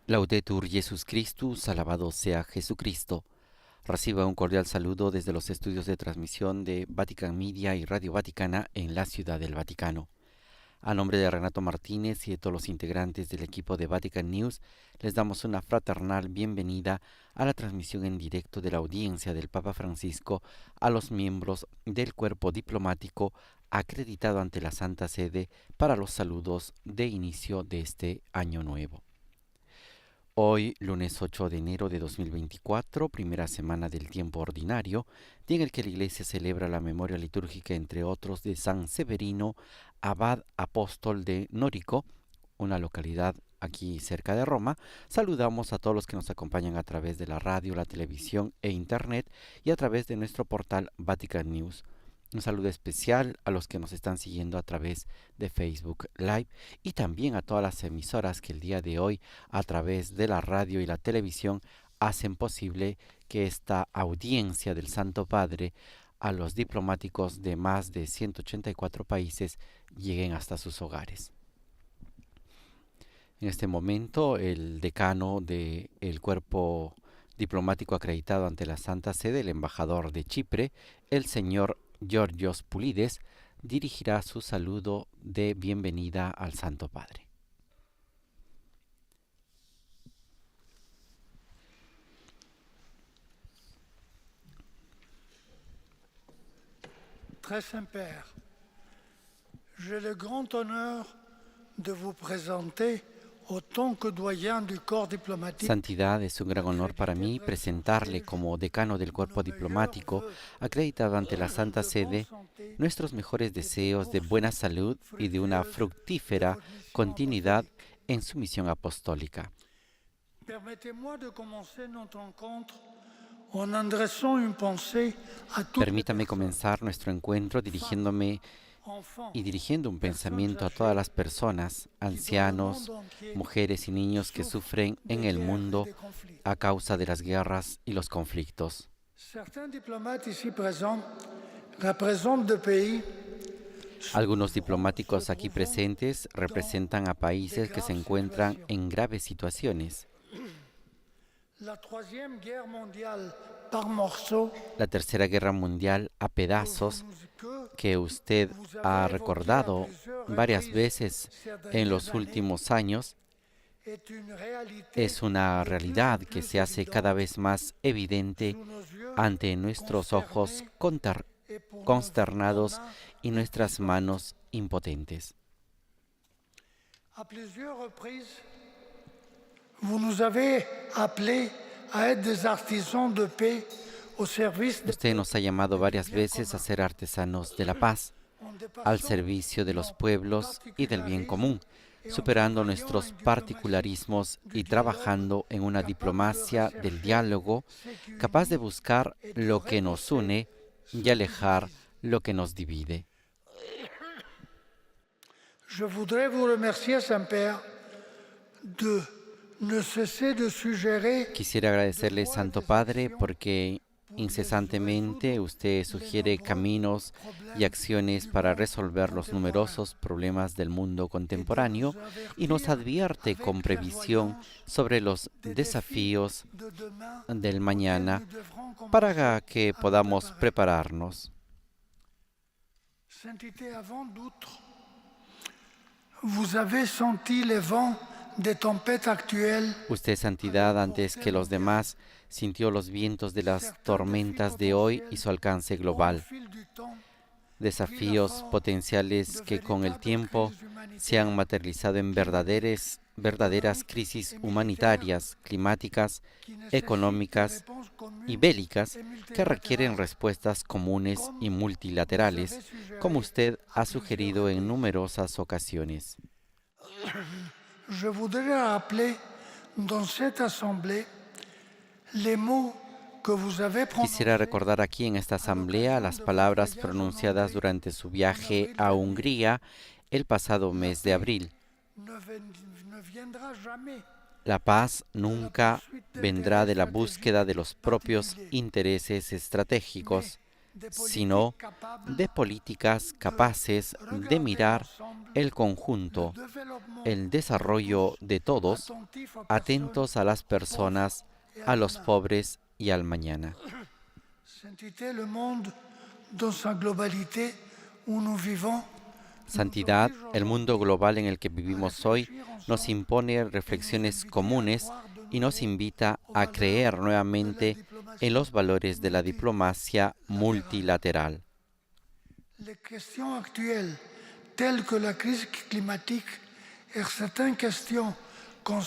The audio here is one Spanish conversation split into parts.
Laudetur Jesus Christus, alabado sea Jesucristo. Reciba un cordial saludo desde los estudios de transmisión de Vatican Media y Radio Vaticana en la Ciudad del Vaticano. A nombre de Renato Martínez y de todos los integrantes del equipo de Vatican News, les damos una fraternal bienvenida a la transmisión en directo de la audiencia del Papa Francisco a los miembros del cuerpo diplomático acreditado ante la Santa Sede para los saludos de inicio de este año nuevo. Hoy, lunes 8 de enero de 2024, primera semana del tiempo ordinario, día en el que la Iglesia celebra la memoria litúrgica, entre otros, de San Severino, abad apóstol de Nórico, una localidad aquí cerca de Roma. Saludamos a todos los que nos acompañan a través de la radio, la televisión e internet y a través de nuestro portal Vatican News. Un saludo especial a los que nos están siguiendo a través de Facebook Live y también a todas las emisoras que el día de hoy a través de la radio y la televisión hacen posible que esta audiencia del Santo Padre a los diplomáticos de más de 184 países lleguen hasta sus hogares. En este momento el decano del cuerpo diplomático acreditado ante la Santa Sede, el embajador de Chipre, el señor Georgios Pulides, dirigirá su saludo de bienvenida al Santo Padre. Très Saint-Père, j'ai le grand honneur de vous présenter autant que doyen du corps diplomatique. Santidad, es un gran honor para mí presentarle como decano del cuerpo diplomático acreditado ante la Santa Sede nuestros mejores deseos de buena salud y de una fructífera continuidad en su misión apostólica. Permettez-moi de commencer notre rencontre en adressant une pensée à toutes les Permítame comenzar nuestro encuentro dirigiendo un pensamiento a todas las personas, ancianos, mujeres y niños que sufren en el mundo a causa de las guerras y los conflictos. Certains diplomates ici présents représentent des pays. Algunos diplomáticos aquí presentes representan a países que se encuentran en graves situaciones. La Troisième Guerre mondiale par morceaux La Tercera Guerra Mundial a pedazos, que usted ha recordado varias veces en los últimos años, es una realidad que se hace cada vez más evidente ante nuestros ojos consternados y nuestras manos impotentes. À plusieurs reprises, vous nous avez appelés à être des artisans de paix au service de Usted nos ha llamado varias veces a ser artesanos de la paz, al servicio de los pueblos y del bien común, superando nuestros particularismos y trabajando en una diplomacia del diálogo capaz de buscar lo que nos une y alejar lo que nos divide. Je voudrais vous remercier, Saint-Père, de ne cesser de suggérer. Quisiera agradecerle, Santo Padre, porque incesantemente usted sugiere caminos y acciones para resolver los numerosos problemas del mundo contemporáneo y nos advierte con previsión sobre los desafíos del mañana para que podamos prepararnos. Sainteté, avant d'autres, vous avez senti les vents des tempêtes actuelles. Usted, Santidad, antes que los demás, sintió los vientos de las tormentas de hoy y su alcance global. Desafíos potenciales que con el tiempo se han materializado en verdaderas crisis humanitarias, climáticas, económicas y bélicas que requieren respuestas comunes y multilaterales, como usted ha sugerido en numerosas ocasiones. Je voudrais rappeler dans cette assemblée les mots que vous avez Quisiera prononcés recordar aquí en esta asamblea las palabras pronunciadas durante su viaje a Hungría el pasado mes de abril. ne viendra jamais La paz nunca vendrá de la búsqueda de los propios intereses estratégicos, sino de políticas capaces de mirar el conjunto, el desarrollo de todos, atentos a las personas, a los pobres y al mañana. Santidad, el mundo global en el que vivimos hoy, nos impone reflexiones comunes y nos invita a creer nuevamente en los valores de la diplomacia multilateral. Les questions actuelles, telles que la crise climatique et certaines questions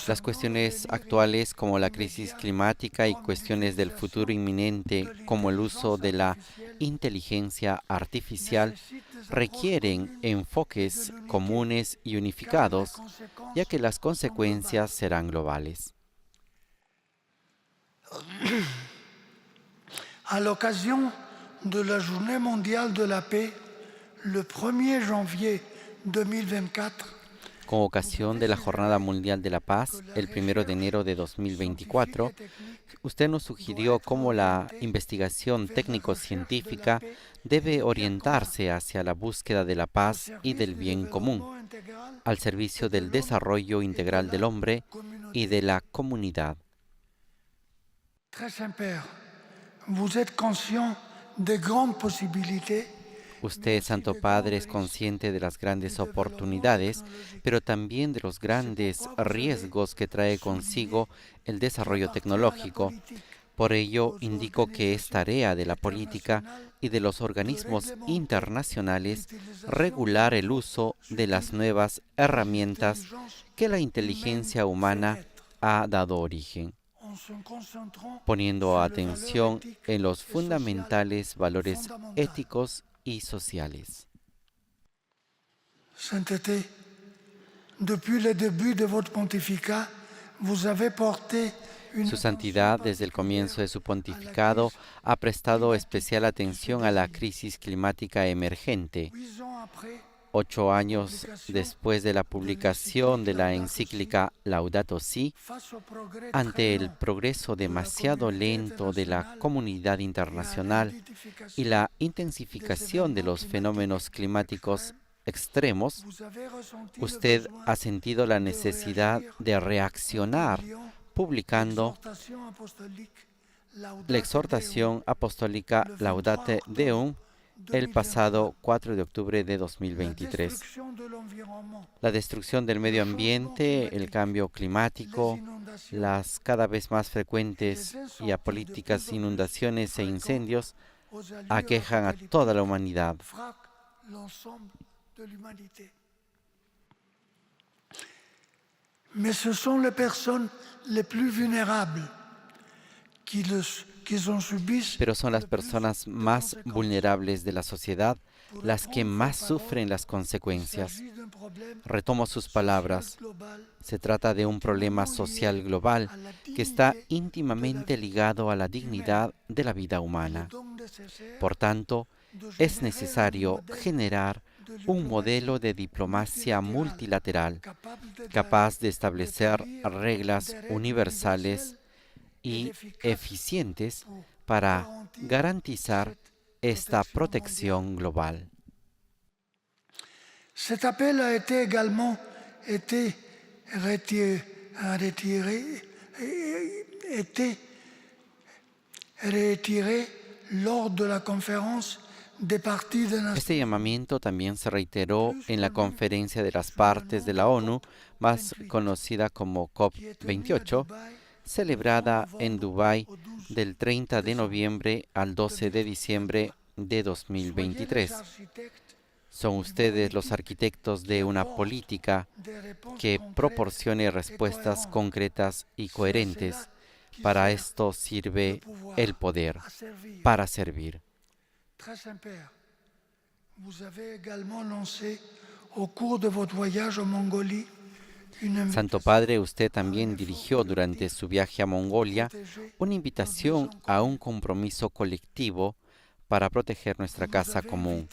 Las cuestiones actuales como la crisis climática y cuestiones del futuro inminente como el uso de la inteligencia artificial requieren enfoques comunes y unificados, ya que las consecuencias serán globales. À l'occasion de la Journée mondiale de la paix, le 1er janvier 2024, Con ocasión de la Jornada Mundial de la Paz, el 1 de enero de 2024, usted nos sugirió cómo la investigación técnico-científica debe orientarse hacia la búsqueda de la paz y del bien común, al servicio del desarrollo integral del hombre y de la comunidad. Très Saint-Père, vous êtes conscient des grandes possibilités. Usted, Santo Padre, es consciente de las grandes oportunidades, pero también de los grandes riesgos que trae consigo el desarrollo tecnológico. Por ello, indico que es tarea de la política y de los organismos internacionales regular el uso de las nuevas herramientas que la inteligencia humana ha dado origen, poniendo atención en los fundamentales valores éticos y sociales. Sainteté, depuis le début de votre pontificat, vous avez porté Su santidad, desde el comienzo de su pontificado, ha prestado especial atención a la crisis climática emergente. 8 años después de la publicación de la encíclica Laudato Si, ante el progreso demasiado lento de la comunidad internacional y la intensificación de los fenómenos climáticos extremos, usted ha sentido la necesidad de reaccionar publicando la exhortación apostólica Laudate Deum el pasado 4 de octubre de 2023. La destrucción del medio ambiente, el cambio climático, las cada vez más frecuentes y apolíticas inundaciones e incendios aquejan a toda la humanidad. Mais ce sont les personnes les plus vulnérables qui subissent. Pero son las personas más vulnerables de la sociedad las que más sufren las consecuencias. Retomo sus palabras. Se trata de un problema social global que está íntimamente ligado a la dignidad de la vida humana. Por tanto, es necesario generar un modelo de diplomacia multilateral capaz de establecer reglas universales y eficientes para garantizar esta protección global. Cet appel a également été retiré lors de la conférence des parties de Nations. Este llamamiento también se reiteró en la Conferencia de las Partes de la ONU, más conocida como COP28, celebrada en Dubái del 30 de noviembre al 12 de diciembre de 2023. Son ustedes los arquitectos de una política que proporcione respuestas concretas y coherentes. Para esto sirve el poder, para servir. Très Saint-Père, vous avez également lancé au cours de votre voyage en Mongolie une Santo Padre, usted también dirigió durante su viaje a Mongolia una invitación a un compromiso colectivo para proteger nuestra casa común.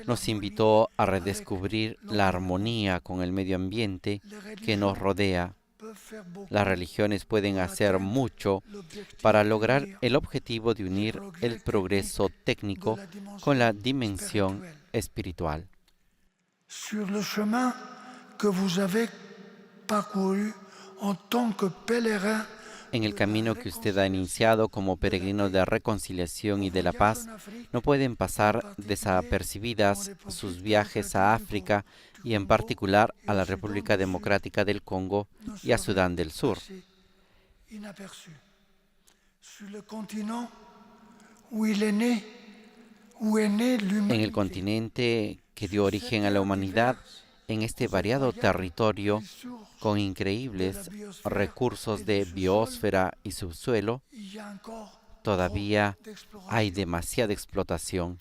Nos invitó a redescubrir la armonía con el medio ambiente que nos rodea Las religiones pueden hacer mucho para lograr el objetivo de unir el progreso técnico con la dimensión espiritual. Sur le chemin que vous avez parcouru en tant que pèlerin En el camino que usted ha iniciado como peregrino de reconciliación y de la paz, no pueden pasar desapercibidas sus viajes a África y en particular a la República Democrática del Congo y a Sudán del Sur. En el continente que dio origen a la humanidad, en este variado territorio, con increíbles recursos de biosfera y subsuelo, todavía hay demasiada explotación.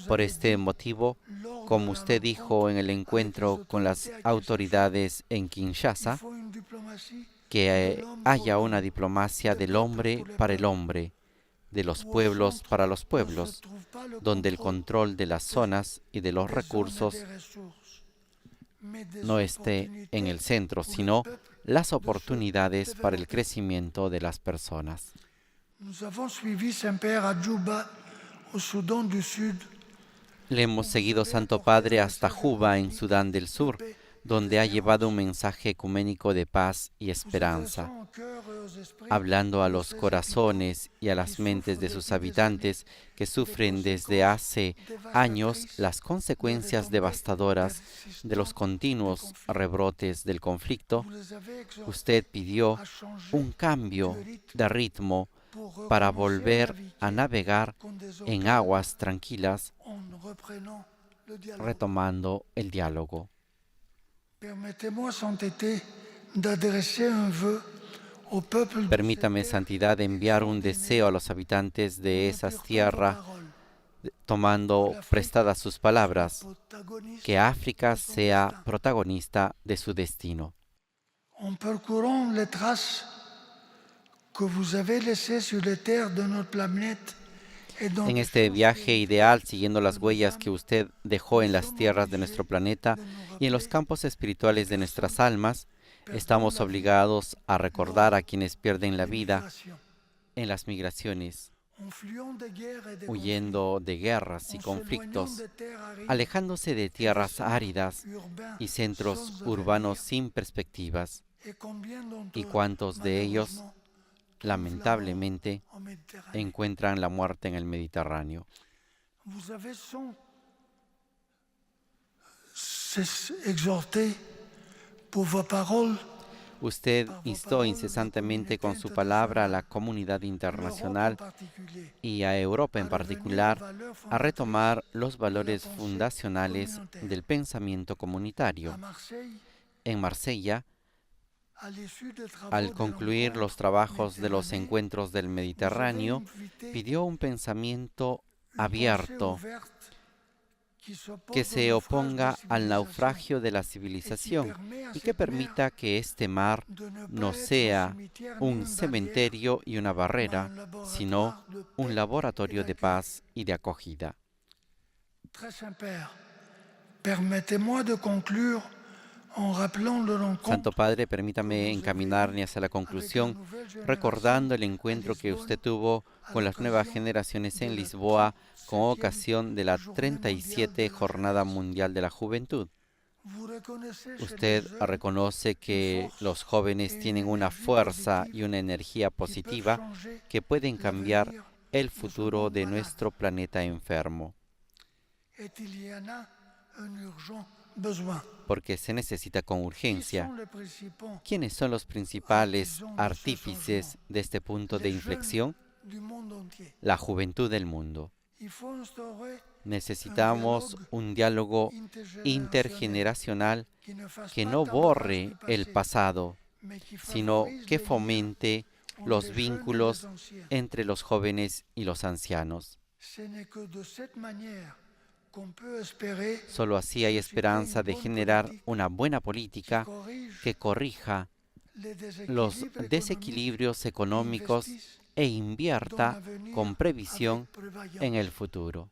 Por este motivo, como usted dijo en el encuentro con las autoridades en Kinshasa, que haya una diplomacia del hombre para el hombre, de los pueblos para los pueblos, donde el control de las zonas y de los recursos no esté en el centro, sino las oportunidades para el crecimiento de las personas. Le hemos seguido, Santo Padre, hasta Juba, en Sudán del Sur, donde ha llevado un mensaje ecuménico de paz y esperanza, hablando a los corazones y a las mentes de sus habitantes que sufren desde hace años las consecuencias devastadoras de los continuos rebrotes del conflicto. Usted pidió un cambio de ritmo para volver a navegar en aguas tranquilas, retomando el diálogo. Permítame, Santidad, enviar un deseo a los habitantes de esas tierras, tomando prestadas sus palabras, que África sea protagonista de su destino. En este viaje ideal, siguiendo las huellas que usted dejó en las tierras de nuestro planeta y en los campos espirituales de nuestras almas, estamos obligados a recordar a quienes pierden la vida en las migraciones, huyendo de guerras y conflictos, alejándose de tierras áridas y centros urbanos sin perspectivas. Y cuántos de ellos, lamentablemente, encuentran la muerte en el Mediterráneo. Usted instó incesantemente con su palabra a la comunidad internacional y a Europa en particular a retomar los valores fundacionales del pensamiento comunitario. En Marsella, al concluir los trabajos de los encuentros del Mediterráneo, pidió un pensamiento abierto que se oponga al naufragio de la civilización y que permita que este mar no sea un cementerio y una barrera, sino un laboratorio de paz y de acogida. Santo Padre, permítame encaminarme hacia la conclusión, recordando el encuentro que usted tuvo con las nuevas generaciones en Lisboa con ocasión de la 37 Jornada Mundial de la Juventud. Usted reconoce que los jóvenes tienen una fuerza y una energía positiva que pueden cambiar el futuro de nuestro planeta enfermo, porque se necesita con urgencia. ¿Quiénes son los principales artífices de este punto de inflexión? La juventud del mundo. Necesitamos un diálogo intergeneracional que no borre el pasado, sino que fomente los vínculos entre los jóvenes y los ancianos. Solo así hay esperanza de generar una buena política que corrija los desequilibrios económicos e invierta con previsión en el futuro.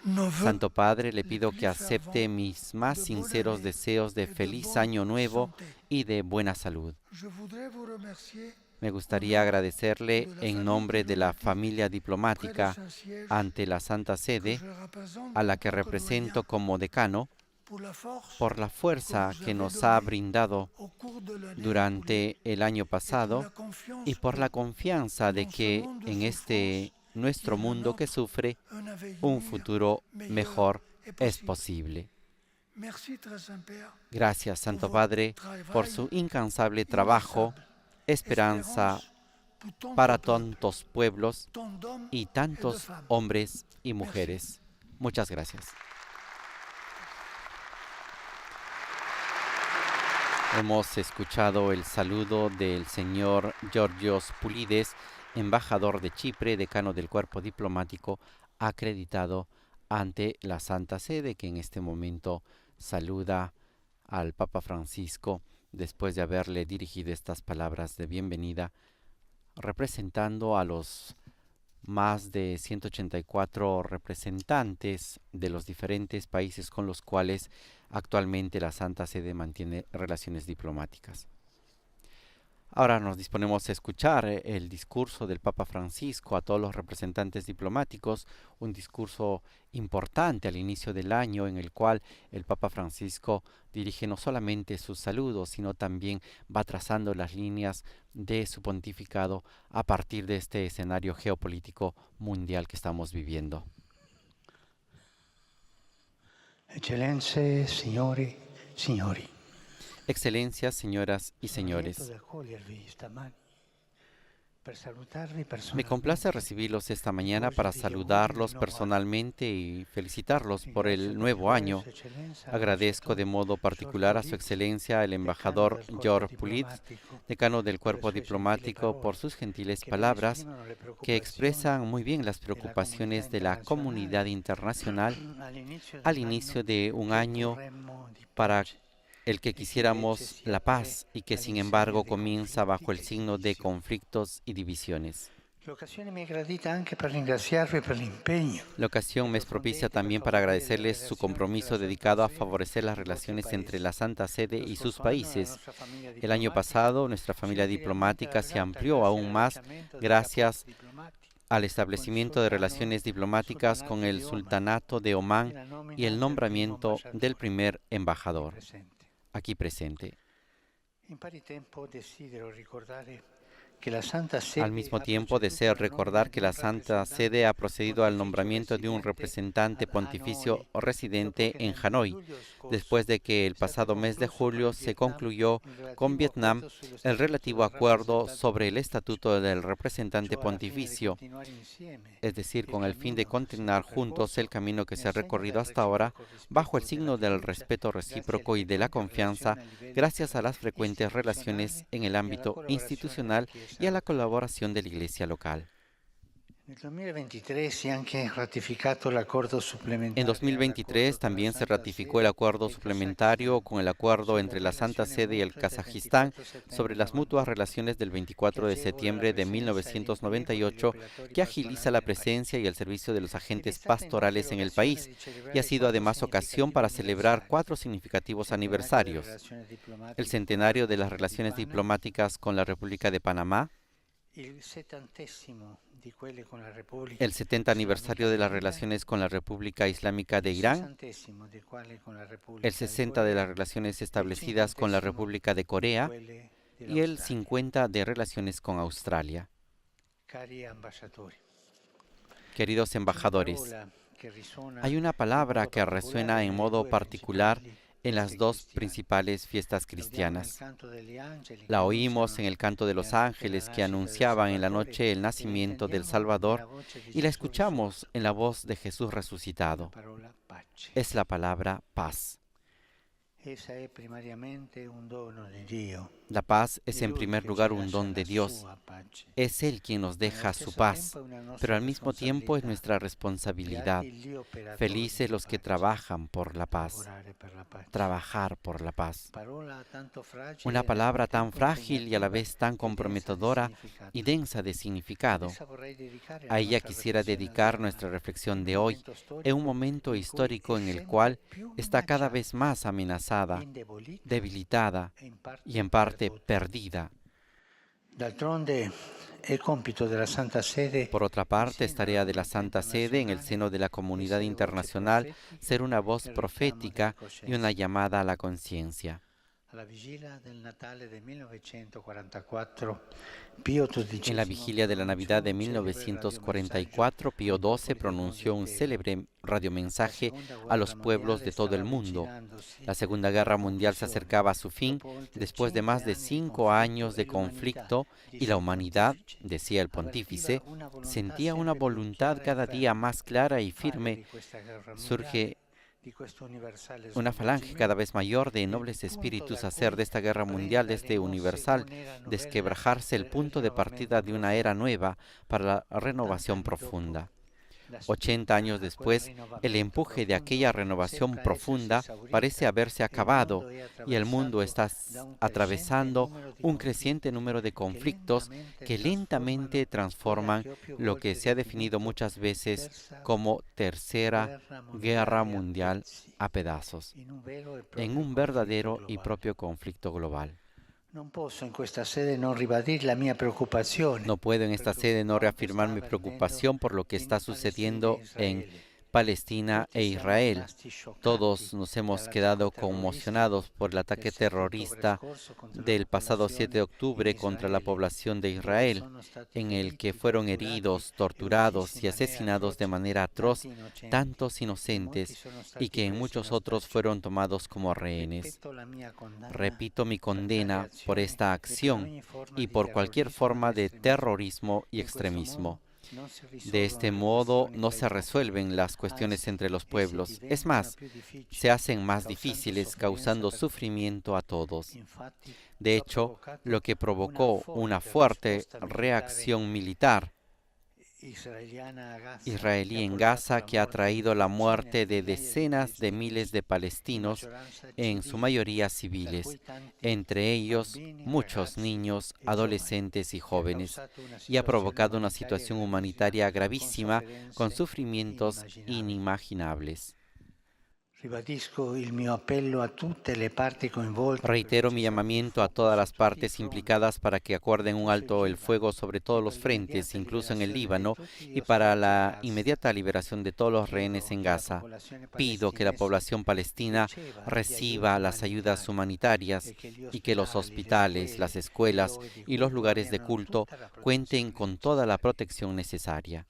nos vœux Santo Padre, le les pido plus que acepte fervents mis más de sinceros bonne année deseos de et de feliz bonne año nuevo santé. y de buena salud. Je voudrais vous remercier Me au gustaría nom agradecerle de la en famille nombre de la diplomatique familia près du diplomática Saint-Siège ante la Santa que Sede, je représente a la en que tant que represento doyen como decano, pour la force por la que fuerza vous que avez nos ha donnée brindado au cours de l'année écoulée durante el año et pour pasado la y confiance por que, la confianza de dans ce que monde de en souffrance este qui nuestro est le mundo que nôtre, sufre, un un avenir futuro meilleur mejor est es possible. posible. Merci, Très Saint-Père, Gracias, pour Santo votre Padre, por travail su incansable trabajo, inlassable. esperanza Espérance pour tant de para peuples, tantos pueblos tant d'hommes y et de tantos femmes. hombres y Merci. mujeres. Muchas gracias. Hemos escuchado el saludo del señor Georgios Pulides, embajador de Chipre, decano del cuerpo diplomático acreditado ante la Santa Sede, que en este momento saluda al Papa Francisco después de haberle dirigido estas palabras de bienvenida, representando a los más de 184 representantes de los diferentes países con los cuales actualmente la Santa Sede mantiene relaciones diplomáticas. Ahora nos disponemos a escuchar el discurso del Papa Francisco a todos los representantes diplomáticos, un discurso importante al inicio del año en el cual el Papa Francisco dirige no solamente sus saludos, sino también va trazando las líneas de su pontificado a partir de este escenario geopolítico mundial que estamos viviendo. Eccellenze, signori, signori. Excelencias, señoras y señores, me complace recibirlos esta mañana para saludarlos personalmente y felicitarlos por el nuevo año. Agradezco de modo particular a su excelencia el embajador George Pulides, decano del cuerpo diplomático, por sus gentiles palabras que expresan muy bien las preocupaciones de la comunidad internacional al inicio de un año para el que quisiéramos la paz y que sin embargo comienza bajo el signo de conflictos y divisiones. La ocasión me es propicia también para agradecerles su compromiso dedicado a favorecer las relaciones entre la Santa Sede y sus países. El año pasado nuestra familia diplomática se amplió aún más gracias al establecimiento de relaciones diplomáticas con el Sultanato de Omán y el nombramiento del primer embajador aquí presente. Al mismo tiempo, deseo recordar que la Santa Sede ha procedido al nombramiento de un representante pontificio residente en Hanoi, después de que el pasado mes de julio se concluyó con Vietnam el relativo acuerdo sobre el estatuto del representante pontificio, es decir, con el fin de continuar juntos el camino que se ha recorrido hasta ahora, bajo el signo del respeto recíproco y de la confianza, gracias a las frecuentes relaciones en el ámbito institucional y a la colaboración de la Iglesia local. En 2023 también se ratificó el acuerdo suplementario con el acuerdo entre la Santa Sede y el Kazajistán sobre las mutuas relaciones del 24 de septiembre de 1998, que agiliza la presencia y el servicio de los agentes pastorales en el país y ha sido además ocasión para celebrar 4 significativos aniversarios: el centenario de las relaciones diplomáticas con la República de Panamá, el 70 aniversario de las relaciones con la República Islámica de Irán, el 60 de las relaciones establecidas con la República de Corea y el 50 de relaciones con Australia. Queridos embajadores, hay una palabra que resuena en modo particular en las 2 principales fiestas cristianas. La oímos en el canto de los ángeles que anunciaban en la noche el nacimiento del Salvador y la escuchamos en la voz de Jesús resucitado. Es la palabra paz. La paz es en primer lugar un don de Dios Es Él quien nos deja su paz, pero al mismo tiempo es nuestra responsabilidad. Felices los que trabajan por la paz, trabajar por la paz. Una palabra tan frágil y a la vez tan comprometedora y densa de significado. A ella quisiera dedicar nuestra reflexión de hoy, en un momento histórico en el cual está cada vez más amenazada, debilitada y en parte perdida. Por otra parte, es tarea de la Santa Sede en el seno de la comunidad internacional ser una voz profética y una llamada a la conciencia. En la vigilia de la Navidad de 1944, Pío XII pronunció un célebre radiomensaje a los pueblos de todo el mundo. La Segunda Guerra Mundial se acercaba a su fin después de más de 5 años de conflicto y la humanidad, decía el pontífice, sentía una voluntad cada día más clara y firme. Surge una falange cada vez mayor de nobles espíritus a hacer de esta guerra mundial, de este universal, desquebrajarse el punto de partida de una era nueva para la renovación profunda. 80 años después, el empuje de aquella renovación profunda parece haberse acabado y el mundo está atravesando un creciente número de conflictos que lentamente transforman lo que se ha definido muchas veces como Tercera Guerra Mundial a pedazos, en un verdadero y propio conflicto global. No puedo en esta sede no reafirmar mi preocupación por lo que está sucediendo en Palestina e Israel. Todos nos hemos quedado conmocionados por el ataque terrorista del pasado 7 de octubre contra la población de Israel, en el que fueron heridos, torturados y asesinados de manera atroz tantos inocentes y que en muchos otros fueron tomados como rehenes. Repito mi condena por esta acción y por cualquier forma de terrorismo y extremismo. De este modo no se resuelven las cuestiones entre los pueblos. Es más, se hacen más difíciles, causando sufrimiento a todos. De hecho, lo que provocó una fuerte reacción militar israelí en Gaza, que ha traído la muerte de decenas de miles de palestinos, en su mayoría civiles, entre ellos muchos niños, adolescentes y jóvenes, y ha provocado una situación humanitaria gravísima con sufrimientos inimaginables. Reitero mi llamamiento a todas las partes implicadas para que acuerden un alto el fuego sobre todos los frentes, incluso en el Líbano, y para la inmediata liberación de todos los rehenes en Gaza. Pido que la población palestina reciba las ayudas humanitarias y que los hospitales, las escuelas y los lugares de culto cuenten con toda la protección necesaria.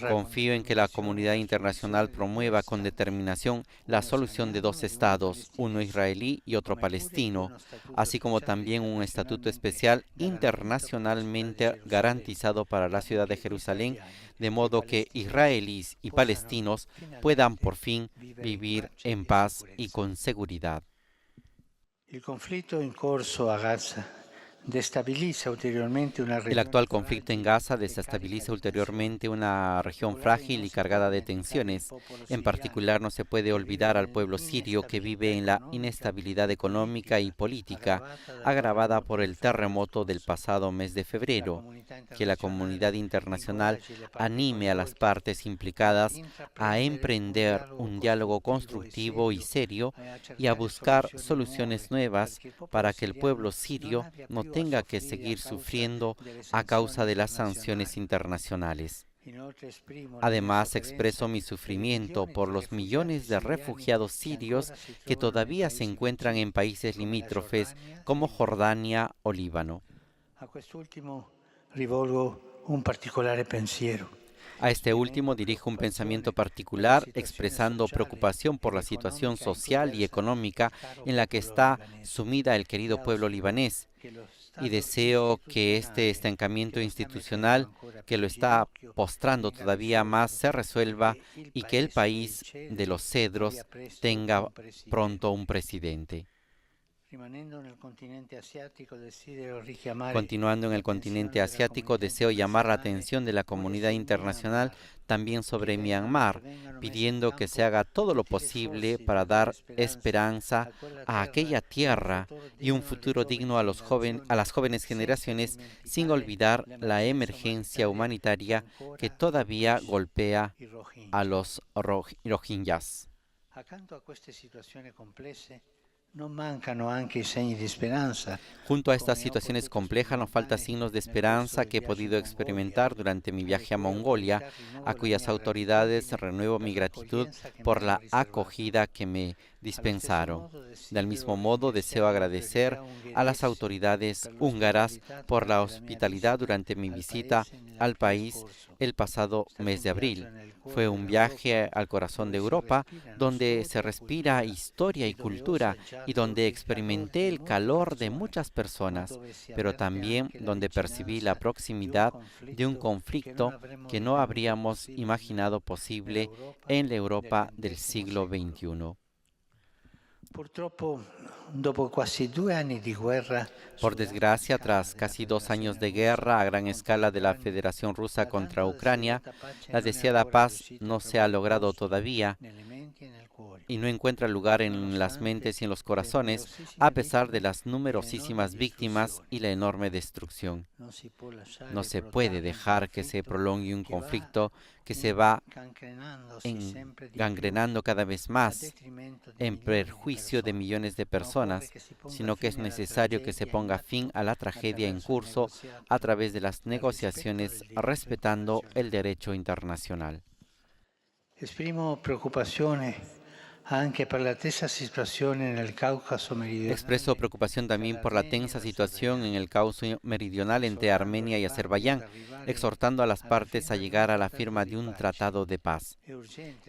Confío en que la comunidad internacional promueva con determinación la solución de 2 estados, uno israelí y otro palestino, así como también un estatuto especial internacionalmente garantizado para la ciudad de Jerusalén, de modo que israelíes y palestinos puedan por fin vivir en paz y con seguridad. El conflicto en curso a Gaza El actual conflicto en Gaza desestabiliza ulteriormente una región frágil y cargada de tensiones. En particular, no se puede olvidar al pueblo sirio, que vive en la inestabilidad económica y política agravada por el terremoto del pasado mes de febrero. Que la comunidad internacional anime a las partes implicadas a emprender un diálogo constructivo y serio y a buscar soluciones nuevas para que el pueblo sirio no tenga que seguir sufriendo a causa de las sanciones internacionales. Además, expreso mi sufrimiento por los millones de refugiados sirios que todavía se encuentran en países limítrofes como Jordania o Líbano. A este último dirijo un pensamiento particular, expresando preocupación por la situación social y económica en la que está sumida el querido pueblo libanés, y deseo que este estancamiento institucional, que lo está postrando todavía más, se resuelva y que el país de los cedros tenga pronto un presidente. Continuando en el continente asiático, deseo llamar la atención de la comunidad internacional también sobre Myanmar, pidiendo que se haga todo lo posible para dar esperanza a aquella tierra y un futuro digno a las jóvenes generaciones, sin olvidar la emergencia humanitaria que todavía golpea a los rohingyas. Junto a estas situaciones complejas nos faltan signos de esperanza que he podido experimentar durante mi viaje a Mongolia, a cuyas autoridades renuevo mi gratitud por la acogida que me dispensaron. Del mismo modo, deseo agradecer a las autoridades húngaras por la hospitalidad durante mi visita al país el pasado mes de abril. Fue un viaje al corazón de Europa, donde se respira historia y cultura y donde experimenté el calor de muchas personas, pero también donde percibí la proximidad de un conflicto que no habríamos imaginado posible en la Europa del siglo XXI. Por desgracia, tras casi 2 años de guerra a gran escala de la Federación Rusa contra Ucrania, la deseada paz no se ha logrado todavía y no encuentra lugar en las mentes y en los corazones, a pesar de las numerosísimas víctimas y la enorme destrucción. No se puede dejar que se prolongue un conflicto que se va gangrenando cada vez más en perjuicio de millones de personas, sino que es necesario que se ponga fin a la tragedia en curso a través de las negociaciones respetando el derecho internacional. Esprimo preocupación Expreso preocupación también por la tensa situación en el Cáucaso meridional entre Armenia y Azerbaiyán, exhortando a las partes a llegar a la firma de un tratado de paz.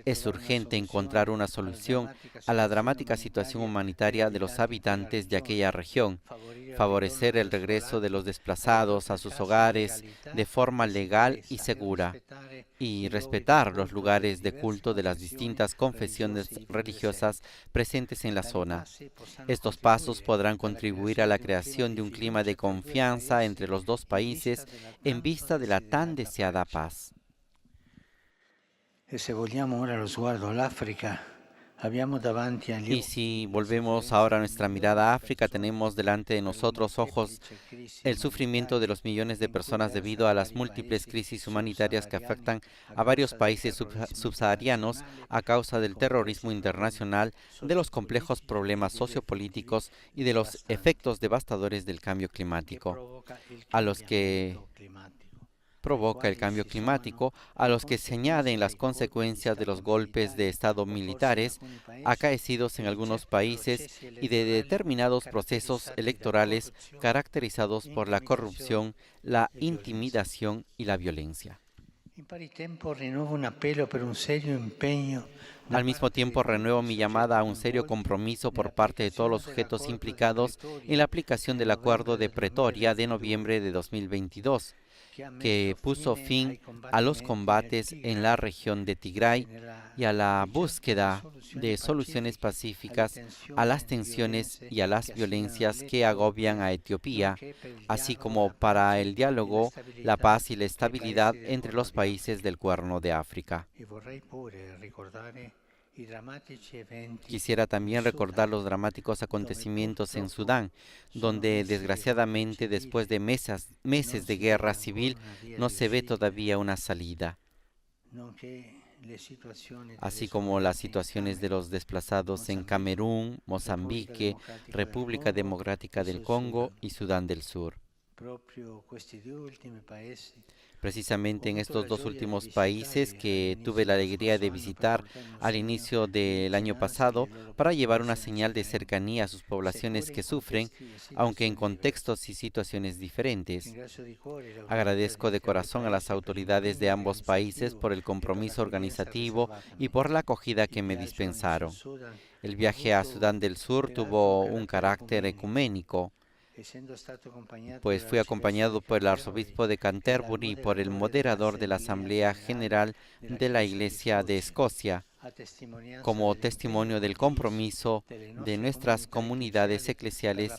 Es urgente encontrar una solución a la dramática situación humanitaria de los habitantes de aquella región, favorecer el regreso de los desplazados a sus hogares de forma legal y segura, y respetar los lugares de culto de las distintas confesiones religiosas presentes en la zona. Estos pasos podrán contribuir a la creación de un clima de confianza entre los dos países en vista de la tan deseada paz. Y si volvemos ahora a nuestra mirada a África, tenemos delante de nosotros ojos el sufrimiento de los millones de personas debido a las múltiples crisis humanitarias que afectan a varios países subsaharianos a causa del terrorismo internacional, de los complejos problemas sociopolíticos y de los efectos devastadores del cambio climático, a los que provoca el cambio climático, a los que se añaden las consecuencias de los golpes de Estado militares acaecidos en algunos países y de determinados procesos electorales caracterizados por la corrupción, la intimidación y la violencia. Al mismo tiempo, renuevo mi llamada a un serio compromiso por parte de todos los sujetos implicados en la aplicación del Acuerdo de Pretoria de noviembre de 2022, que puso fin a los combates en la región de Tigray y a la búsqueda de soluciones pacíficas a las tensiones y a las violencias que agobian a Etiopía, así como para el diálogo, la paz y la estabilidad entre los países del Cuerno de África. Quisiera también recordar los dramáticos acontecimientos en Sudán, donde desgraciadamente después de meses de guerra civil no se ve todavía una salida, así como las situaciones de los desplazados en Camerún, Mozambique, República Democrática del Congo y Sudán del Sur. Precisamente en estos 2 últimos países que tuve la alegría de visitar al inicio del año pasado para llevar una señal de cercanía a sus poblaciones que sufren, aunque en contextos y situaciones diferentes. Agradezco de corazón a las autoridades de ambos países por el compromiso organizativo y por la acogida que me dispensaron. El viaje a Sudán del Sur tuvo un carácter ecuménico, pues fui acompañado por el arzobispo de Canterbury y por el moderador de la Asamblea General de la Iglesia de Escocia, como testimonio del compromiso de nuestras comunidades eclesiales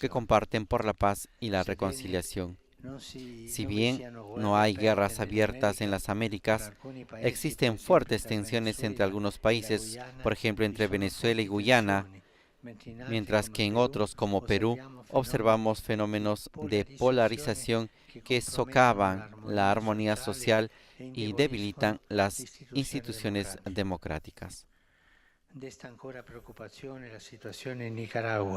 que comparten por la paz y la reconciliación. Si bien no hay guerras abiertas en las Américas, existen fuertes tensiones entre algunos países, por ejemplo entre Venezuela y Guyana, mientras que en otros, como Perú, observamos fenómenos de polarización que socavan la armonía social y debilitan las instituciones democráticas.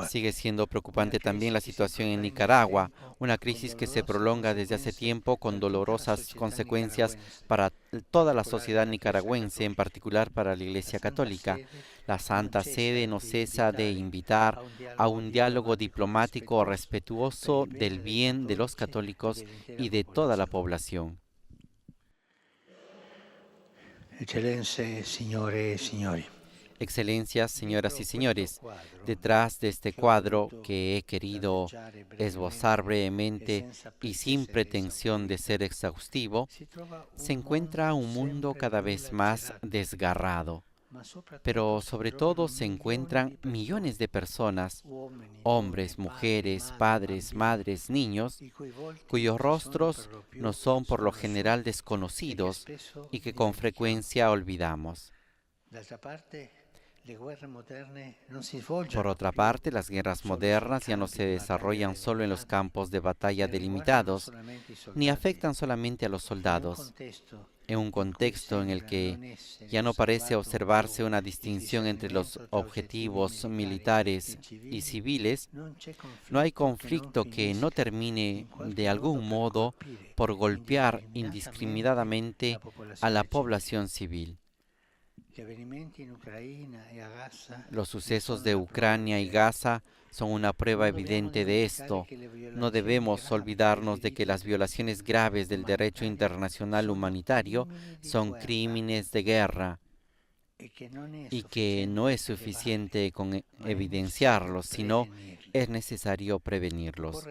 Sigue siendo preocupante también la situación en Nicaragua, una crisis que se prolonga desde hace tiempo con dolorosas consecuencias para toda la sociedad nicaragüense, en particular para la Iglesia Católica. La Santa Sede no cesa de invitar a un diálogo diplomático respetuoso del bien de los católicos y de toda la población. Eccellenze, signore e signori. Excelencias, señoras y señores, detrás de este cuadro que he querido esbozar brevemente y sin pretensión de ser exhaustivo, se encuentra un mundo cada vez más desgarrado, pero sobre todo se encuentran millones de personas, hombres, mujeres, padres, madres, niños, cuyos rostros nos son por lo general desconocidos y que con frecuencia olvidamos. Por otra parte, las guerras modernas ya no se desarrollan solo en los campos de batalla delimitados, ni afectan solamente a los soldados. En un contexto en el que ya no parece observarse una distinción entre los objetivos militares y civiles, no hay conflicto que no termine de algún modo por golpear indiscriminadamente a la población civil. Los sucesos de Ucrania y Gaza son una prueba evidente de esto. No debemos olvidarnos de que las violaciones graves del derecho internacional humanitario son crímenes de guerra y que no es suficiente con evidenciarlos, sino es necesario prevenirlos.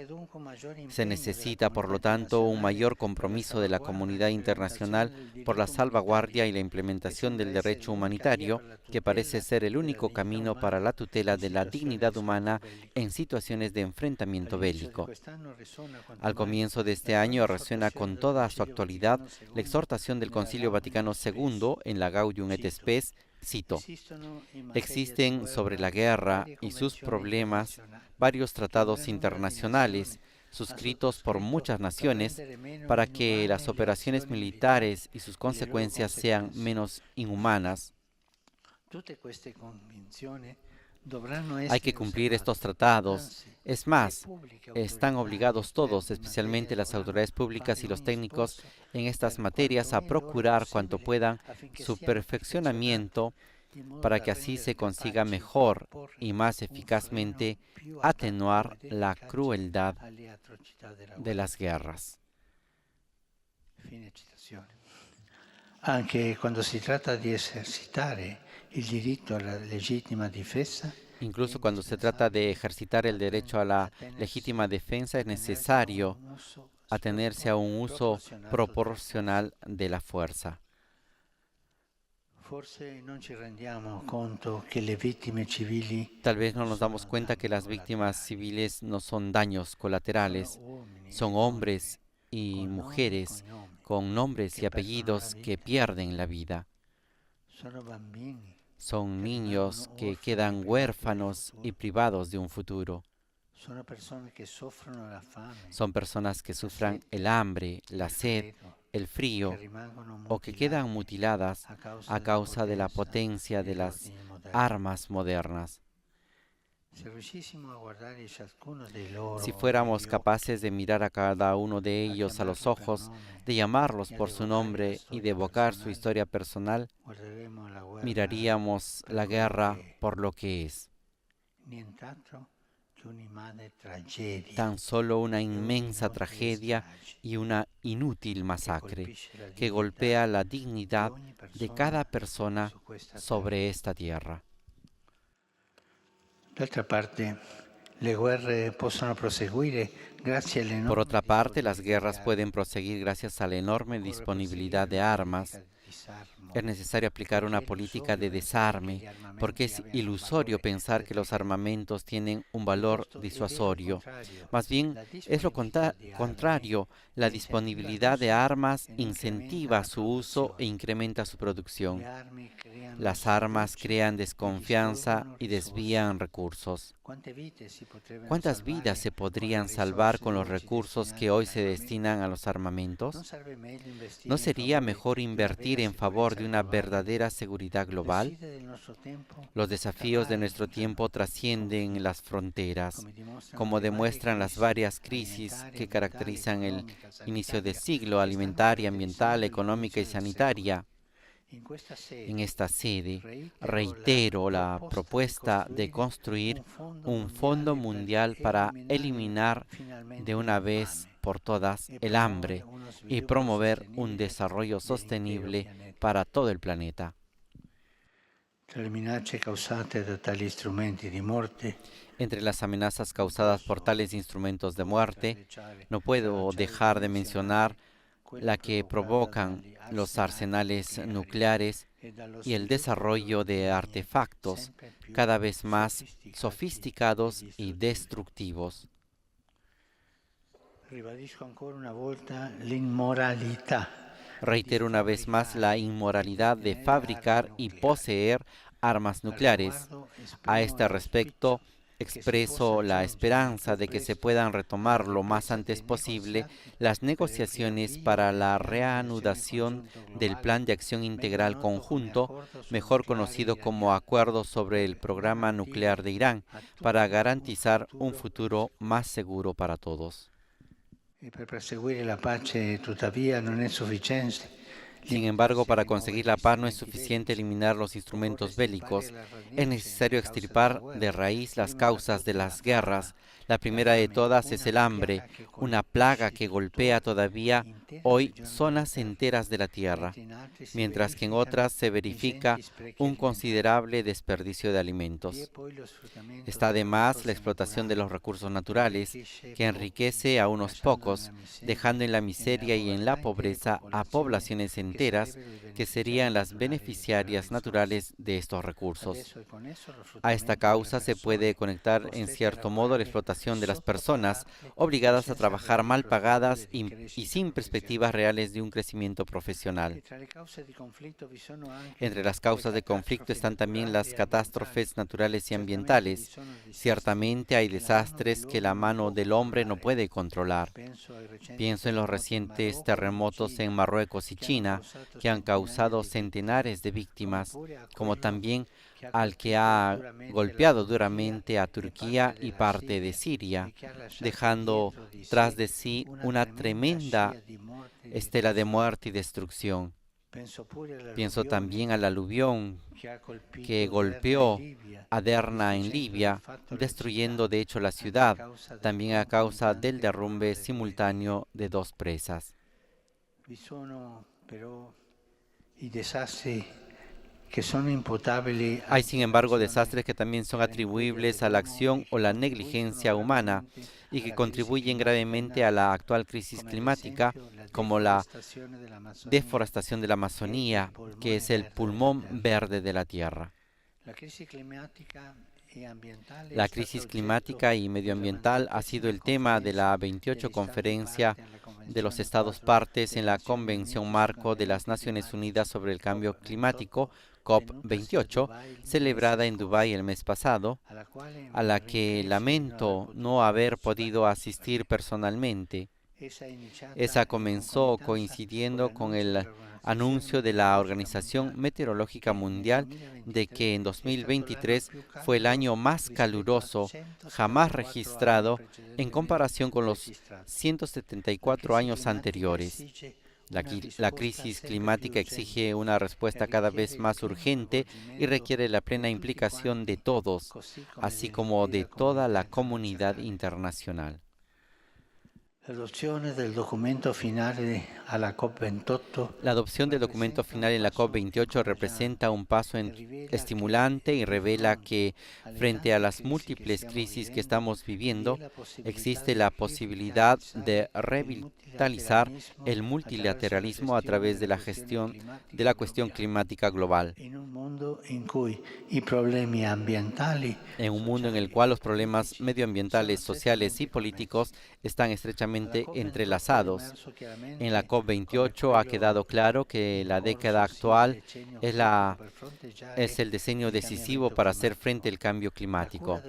Se necesita, por lo tanto, un mayor compromiso de la comunidad internacional por la salvaguardia y la implementación del derecho humanitario, que parece ser el único camino para la tutela de la dignidad humana en situaciones de enfrentamiento bélico. Al comienzo de este año resuena con toda su actualidad la exhortación del Concilio Vaticano II en la Gaudium et Spes. Cito: existen sobre la guerra y sus problemas varios tratados internacionales suscritos por muchas naciones para que las operaciones militares y sus consecuencias sean menos inhumanas. Hay que cumplir estos tratados. Es más, están obligados todos, especialmente las autoridades públicas y los técnicos en estas materias, a procurar cuanto puedan su perfeccionamiento para que así se consiga mejor y más eficazmente atenuar la crueldad de las guerras. Anche quando si tratta di esercitare il diritto alla legittima difesa, incluso cuando se trata de ejercitar el derecho a la legítima defensa, es necesario atenerse a un uso proporcional de la fuerza. Tal vez no nos damos cuenta que las víctimas civiles no son daños colaterales, son hombres y mujeres con nombres y apellidos que pierden la vida. Son niños que quedan huérfanos y privados de un futuro. Son personas que sufran el hambre, la sed, el frío, o que quedan mutiladas a causa de la potencia de las armas modernas. Si fuéramos capaces de mirar a cada uno de ellos a los ojos, de llamarlos por su nombre y de evocar su historia personal, miraríamos la guerra por lo que es. Tan solo una inmensa tragedia y una inútil masacre que golpea la dignidad de cada persona sobre esta tierra. Por otra parte, las guerras pueden proseguir gracias a la enorme disponibilidad de armas, Es necesario aplicar una política de desarme, porque es ilusorio pensar que los armamentos tienen un valor disuasorio. Más bien, es lo contrario. La disponibilidad de armas incentiva su uso e incrementa su producción. Las armas crean desconfianza y desvían recursos. ¿Cuántas vidas se podrían salvar con los recursos que hoy se destinan a los armamentos? ¿No sería mejor invertir en favor de una verdadera seguridad global? Los desafíos de nuestro tiempo trascienden las fronteras, como demuestran las varias crisis que caracterizan el inicio del siglo: alimentaria, ambiental, económica y sanitaria. En esta sede reitero la propuesta de construir un fondo mundial para eliminar de una vez por todas el hambre y promover un desarrollo sostenible para todo el planeta. Entre las amenazas causadas por tales instrumentos de muerte, no puedo dejar de mencionar la que provocan los arsenales nucleares y el desarrollo de artefactos cada vez más sofisticados y destructivos. Reitero una vez más la inmoralidad de fabricar y poseer armas nucleares. A este respecto, expreso la esperanza de que se puedan retomar lo más antes posible las negociaciones para la reanudación del Plan de Acción Integral Conjunto, mejor conocido como Acuerdo sobre el Programa Nuclear de Irán, para garantizar un futuro más seguro para todos. Sin embargo, para conseguir la paz no es suficiente eliminar los instrumentos bélicos. Es necesario extirpar de raíz las causas de las guerras. La primera de todas es el hambre, una plaga que golpea todavía hoy zonas enteras de la tierra, mientras que en otras se verifica un considerable desperdicio de alimentos. Está además la explotación de los recursos naturales, que enriquece a unos pocos, dejando en la miseria y en la pobreza a poblaciones enteras que serían las beneficiarias naturales de estos recursos. A esta causa se puede conectar en cierto modo la explotación de las personas, obligadas a trabajar mal pagadas y sin perspectivas reales de un crecimiento profesional. Entre las causas de conflicto están también las catástrofes naturales y ambientales. Ciertamente hay desastres que la mano del hombre no puede controlar. Pienso en los recientes terremotos en Marruecos y China, que han causado centenares de víctimas, como también al que ha golpeado duramente a Turquía y parte de Siria, dejando tras de sí una tremenda estela de muerte y destrucción. Pienso también al aluvión que golpeó a Derna en Libia, destruyendo de hecho la ciudad, también a causa del derrumbe simultáneo de 2 presas. Hay, sin embargo, desastres que también son atribuibles a la acción o la negligencia humana y que contribuyen gravemente a la actual crisis climática, como la deforestación de la Amazonía, que es el pulmón verde de la Tierra. La crisis climática y medioambiental ha sido el tema de la 28 Conferencia de los Estados Partes en la Convención Marco de las Naciones Unidas sobre el Cambio Climático, COP28, celebrada en Dubái el mes pasado, a la que lamento no haber podido asistir personalmente. Esa comenzó coincidiendo con el anuncio de la Organización Meteorológica Mundial de que en 2023 fue el año más caluroso jamás registrado en comparación con los 174 años anteriores. La crisis climática exige una respuesta cada vez más urgente y requiere la plena implicación de todos, así como de toda la comunidad internacional. L'adozione del documento finale alla COP28 La adopción del documento final en la COP28 representa un paso estimulante y revela que, frente a las múltiples crisis que estamos viviendo, existe la posibilidad de revitalizar el multilateralismo a través de la gestión de la cuestión climática global, in un mondo in cui i problemi ambientali, en un mundo en el cual los problemas medioambientales, sociales y políticos están estrechamente entrelazados. En la COP28 ha quedado claro que la década actual es el diseño decisivo para hacer frente al cambio climático.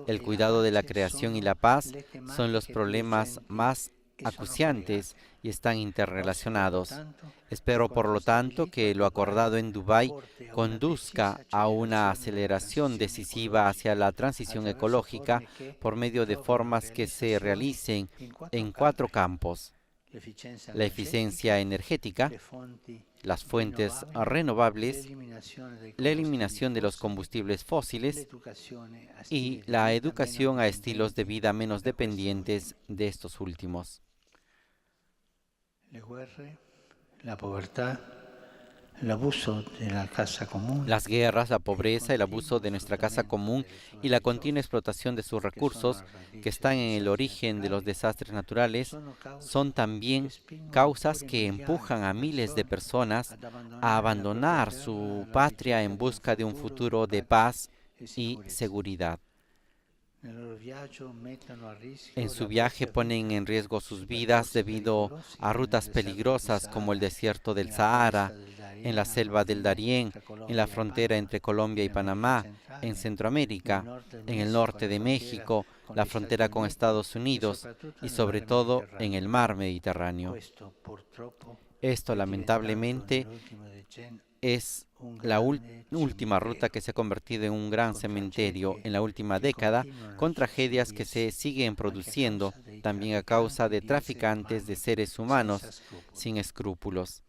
El cuidado de la creación y la paz son los problemas más acuciantes y están interrelacionados. Espero, por lo tanto, que lo acordado en Dubái conduzca a una aceleración decisiva hacia la transición ecológica por medio de formas que se realicen en 4 campos: la eficiencia energética, las fuentes renovables, la eliminación de los combustibles fósiles y la educación a estilos de vida menos dependientes de estos últimos. le guerre, la povertà, l'abuso della casa comune, Las guerras, la pobreza, el abuso de nuestra casa común y la continua explotación de sus recursos, que están en el origen de los desastres naturales, son también causas que empujan a miles de personas a abandonar su patria en busca de un futuro de paz y seguridad. En su viaje ponen en riesgo sus vidas debido a rutas peligrosas como el desierto del Sahara, en la selva del Darién, en la frontera entre Colombia y Panamá, en Centroamérica, en el norte de México, la frontera con Estados Unidos y sobre todo en el mar Mediterráneo. Esto, lamentablemente, es la última ruta que se ha convertido en un gran cementerio en la última década, con tragedias que se siguen produciendo también a causa de traficantes de seres humanos sin escrúpulos.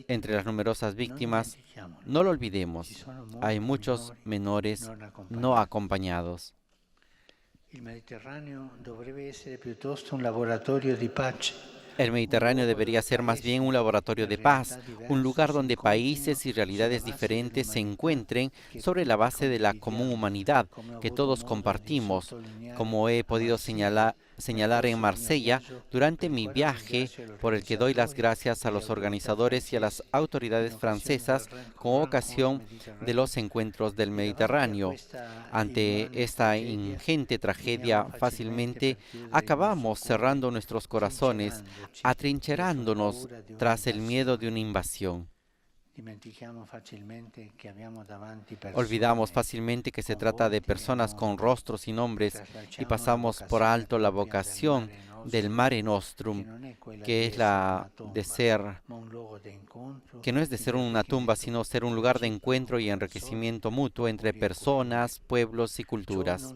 Entre las numerosas víctimas, no lo olvidemos, hay muchos menores no acompañados. Il Mediterraneo dovrebbe essere piuttosto un laboratorio di pace. El Mediterráneo debería ser más bien un laboratorio de paz, un lugar donde países y realidades diferentes se encuentren sobre la base de la común humanidad que todos compartimos, como he podido señalar en Marsella durante mi viaje, por el que doy las gracias a los organizadores y a las autoridades francesas con ocasión de los encuentros del Mediterráneo. Ante esta ingente tragedia, fácilmente acabamos cerrando nuestros corazones, atrincherándonos tras el miedo de una invasión. Olvidamos fácilmente que se trata de personas con rostros y nombres y pasamos por alto la vocación del Mare Nostrum, que es que no es de ser una tumba, sino ser un lugar de encuentro y enriquecimiento mutuo entre personas, pueblos y culturas.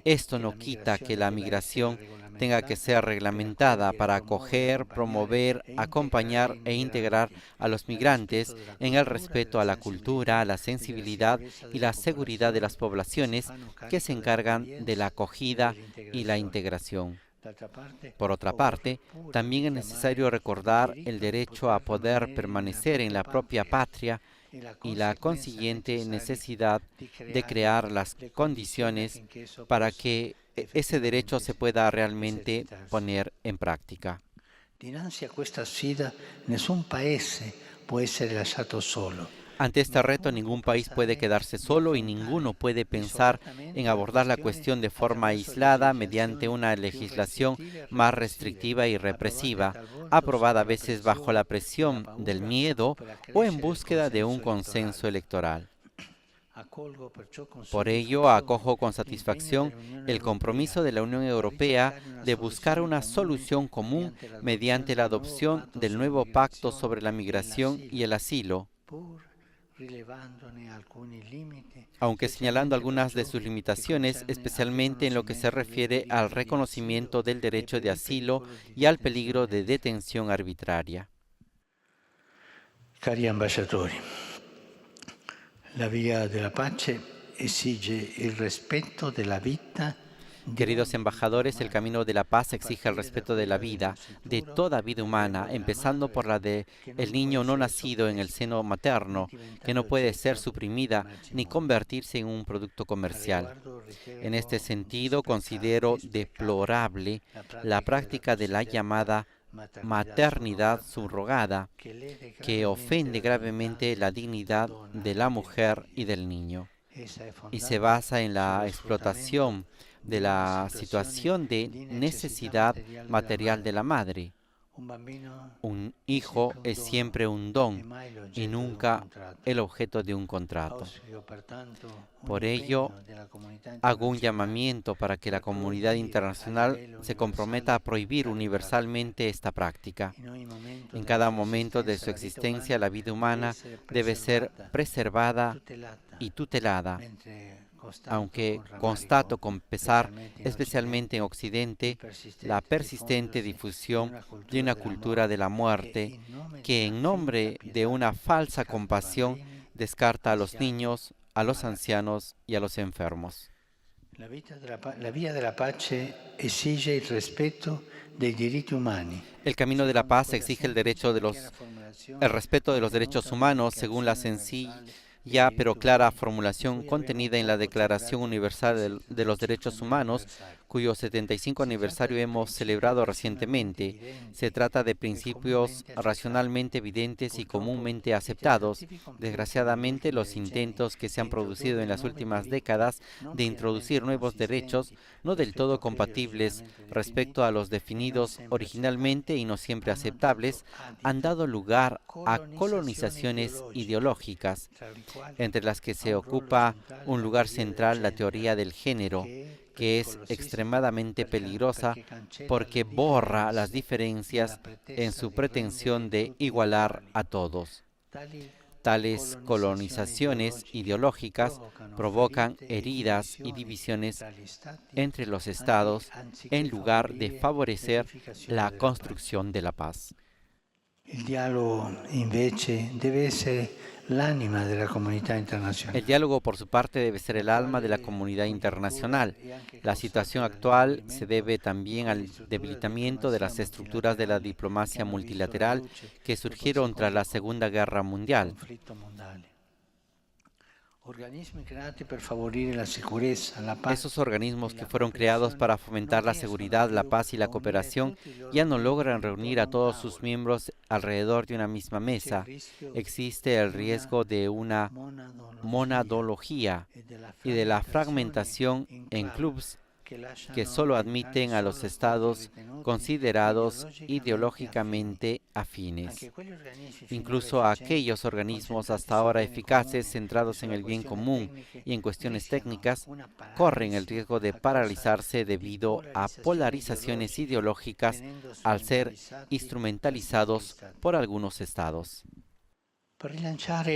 Esto no quita que la migración tenga que ser reglamentada para acoger, promover, acompañar e integrar a los migrantes en el respeto a la cultura, a la sensibilidad y la seguridad de las poblaciones que se encargan de la acogida y la integración. Por otra parte, también es necesario recordar el derecho a poder permanecer en la propia patria y la consiguiente necesidad de crear las condiciones para que ese derecho se pueda realmente poner en práctica. Dinanzi a questa sfida, nessun paese può essere lasciato solo. Ante este reto, ningún país puede quedarse solo y ninguno puede pensar en abordar la cuestión de forma aislada mediante una legislación más restrictiva y represiva, aprobada a veces bajo la presión del miedo o en búsqueda de un consenso electoral. Por ello, acojo con satisfacción el compromiso de la Unión Europea de buscar una solución común mediante la adopción del nuevo Pacto sobre la Migración y el Asilo, aunque señalando algunas de sus limitaciones, especialmente en lo que se refiere al reconocimiento del derecho de asilo y al peligro de detención arbitraria. Cari ambasciatori, la via della pace esige il rispetto della vita Queridos embajadores, el camino de la paz exige el respeto de la vida, de toda vida humana, empezando por la de el niño no nacido en el seno materno, que no puede ser suprimida ni convertirse en un producto comercial. En este sentido, considero deplorable la práctica de la llamada maternidad subrogada, que ofende gravemente la dignidad de la mujer y del niño, y se basa en la explotación de la situación de necesidad material de la madre. Un hijo es siempre un don y nunca el objeto de un contrato. Por ello, hago un llamamiento para que la comunidad internacional se comprometa a prohibir universalmente esta práctica. En cada momento de su existencia, la vida humana debe ser preservada y tutelada. Aunque constato con pesar, especialmente en Occidente, la persistente difusión de una cultura de la muerte que en nombre de una falsa compasión descarta a los niños, a los ancianos y a los enfermos. La vía de la pace exige el respeto dei diritti umani. El camino de la paz exige el respeto de los derechos humanos según la sencilla pero clara formulación contenida en la Declaración Universal de los Derechos Humanos, cuyo 75 aniversario hemos celebrado recientemente. Se trata de principios racionalmente evidentes y comúnmente aceptados. Desgraciadamente, los intentos que se han producido en las últimas décadas de introducir nuevos derechos, no del todo compatibles respecto a los definidos originalmente y no siempre aceptables, han dado lugar a colonizaciones ideológicas, entre las que se ocupa un lugar central la teoría del género, que es extremadamente peligrosa porque borra las diferencias en su pretensión de igualar a todos. Tales colonizaciones ideológicas provocan heridas y divisiones entre los estados en lugar de favorecer la construcción de la paz. El diálogo, invece, debe ser l'anima de la comunidad internacional. El diálogo, por su parte, debe ser el alma de la comunidad internacional. La situación actual se debe también al debilitamiento de las estructuras de la diplomacia multilateral que surgieron tras la Segunda Guerra Mundial. Esos organismos que fueron creados para fomentar la seguridad, la paz y la cooperación ya no logran reunir a todos sus miembros alrededor de una misma mesa. Existe el riesgo de una monadología y de la fragmentación en clubes que solo admiten a los estados considerados ideológicamente afines. Incluso aquellos organismos hasta ahora eficaces, centrados en el bien común y en cuestiones técnicas, corren el riesgo de paralizarse debido a polarizaciones ideológicas al ser instrumentalizados por algunos estados. Para relanzar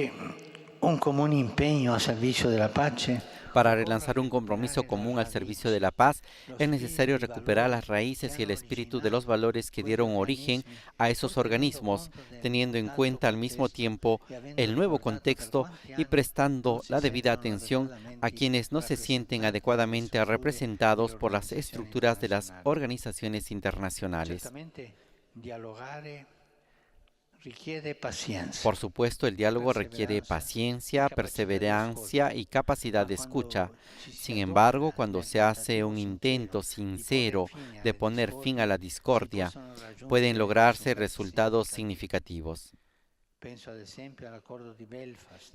un común empeño al servicio de la paz, Para relanzar un compromiso común al servicio de la paz, es necesario recuperar las raíces y el espíritu de los valores que dieron origen a esos organismos, teniendo en cuenta al mismo tiempo el nuevo contexto y prestando la debida atención a quienes no se sienten adecuadamente representados por las estructuras de las organizaciones internacionales. Por supuesto, el diálogo requiere paciencia, perseverancia y capacidad de escucha. Sin embargo, cuando se hace un intento sincero de poner fin a la discordia, pueden lograrse resultados significativos.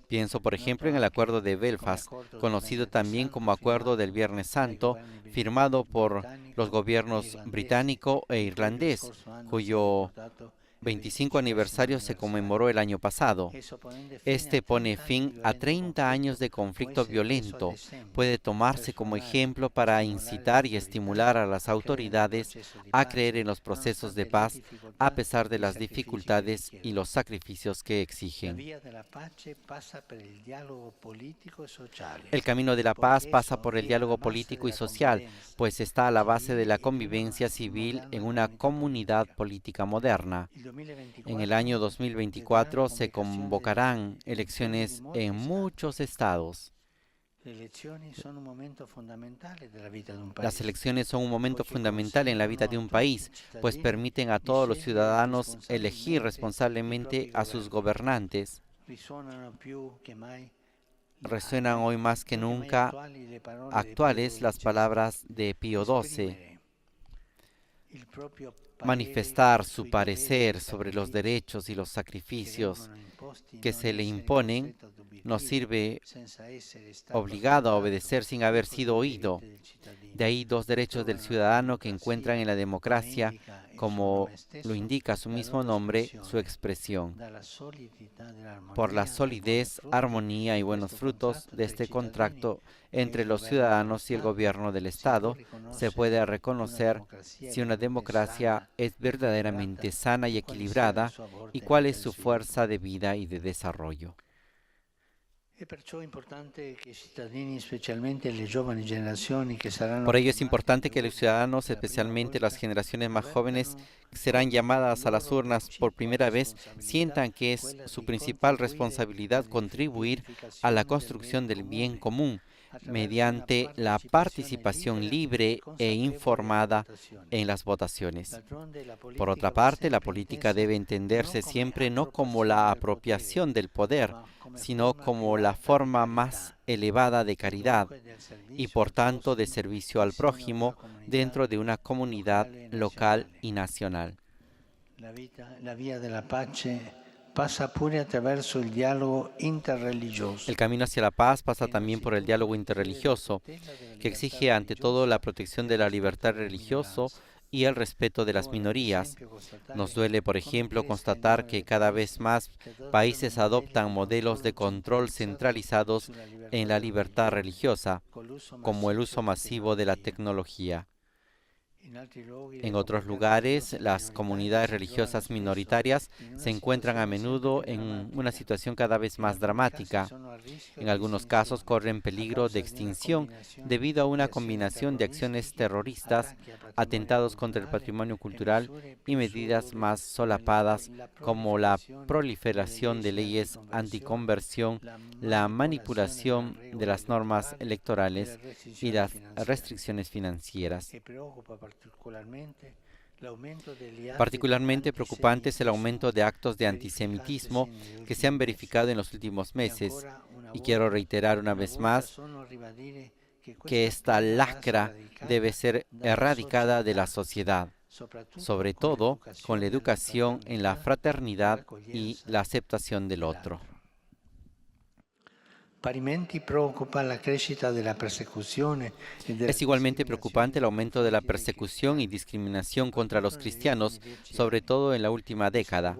Pienso, por ejemplo, en el Acuerdo de Belfast, conocido también como Acuerdo del Viernes Santo, firmado por los gobiernos británico e irlandés, cuyo 25 aniversario se conmemoró el año pasado. Este pone fin a 30 años de conflicto violento. Puede tomarse como ejemplo para incitar y estimular a las autoridades a creer en los procesos de paz a pesar de las dificultades y los sacrificios que exigen. El camino de la paz pasa por el diálogo político y social, pues está a la base de la convivencia civil en una comunidad política moderna. En el año 2024 se convocarán elecciones en muchos estados. Las elecciones son un momento fundamental en la vida de un país, pues permiten a todos los ciudadanos elegir responsablemente a sus gobernantes. Resuenan hoy más que nunca actuales las palabras de Pío XII. Manifestar su parecer sobre los derechos y los sacrificios que se le imponen nos sirve obligado a obedecer sin haber sido oído. De ahí dos derechos del ciudadano que encuentran en la democracia, como lo indica su mismo nombre, su expresión. Por la solidez, armonía y buenos frutos de este contrato entre los ciudadanos y el gobierno del Estado, se puede reconocer si una democracia es verdaderamente sana y equilibrada y cuál es su fuerza de vida y de desarrollo. Por ello es importante que los ciudadanos, especialmente las generaciones más jóvenes, que serán llamadas a las urnas por primera vez, sientan que es su principal responsabilidad contribuir a la construcción del bien común mediante la participación libre e informada en las votaciones. Por otra parte, la política debe entenderse siempre no como la apropiación del poder, sino como la forma más elevada de caridad y por tanto de servicio al prójimo dentro de una comunidad local y nacional. La vía de la pace pasa pure attraverso il dialogo interreligioso. El camino hacia la paz pasa también por el diálogo interreligioso, que exige ante todo la protección de la libertad religiosa y el respeto de las minorías. Nos duele, por ejemplo, constatar que cada vez más países adoptan modelos de control centralizados en la libertad religiosa, como el uso masivo de la tecnología. En otros lugares, las comunidades religiosas minoritarias se encuentran a menudo en una situación cada vez más dramática. En algunos casos corren peligro de extinción debido a una combinación de acciones terroristas, atentados contra el patrimonio cultural y medidas más solapadas como la proliferación de leyes anticonversión, la manipulación de las normas electorales y las restricciones financieras. Particularmente preocupante es el aumento de actos de antisemitismo que se han verificado en los últimos meses. Y quiero reiterar una vez más que esta lacra debe ser erradicada de la sociedad, sobre todo con la educación en la fraternidad y la aceptación del otro. Es igualmente preocupante el aumento de la persecución y discriminación contra los cristianos, sobre todo en la última década.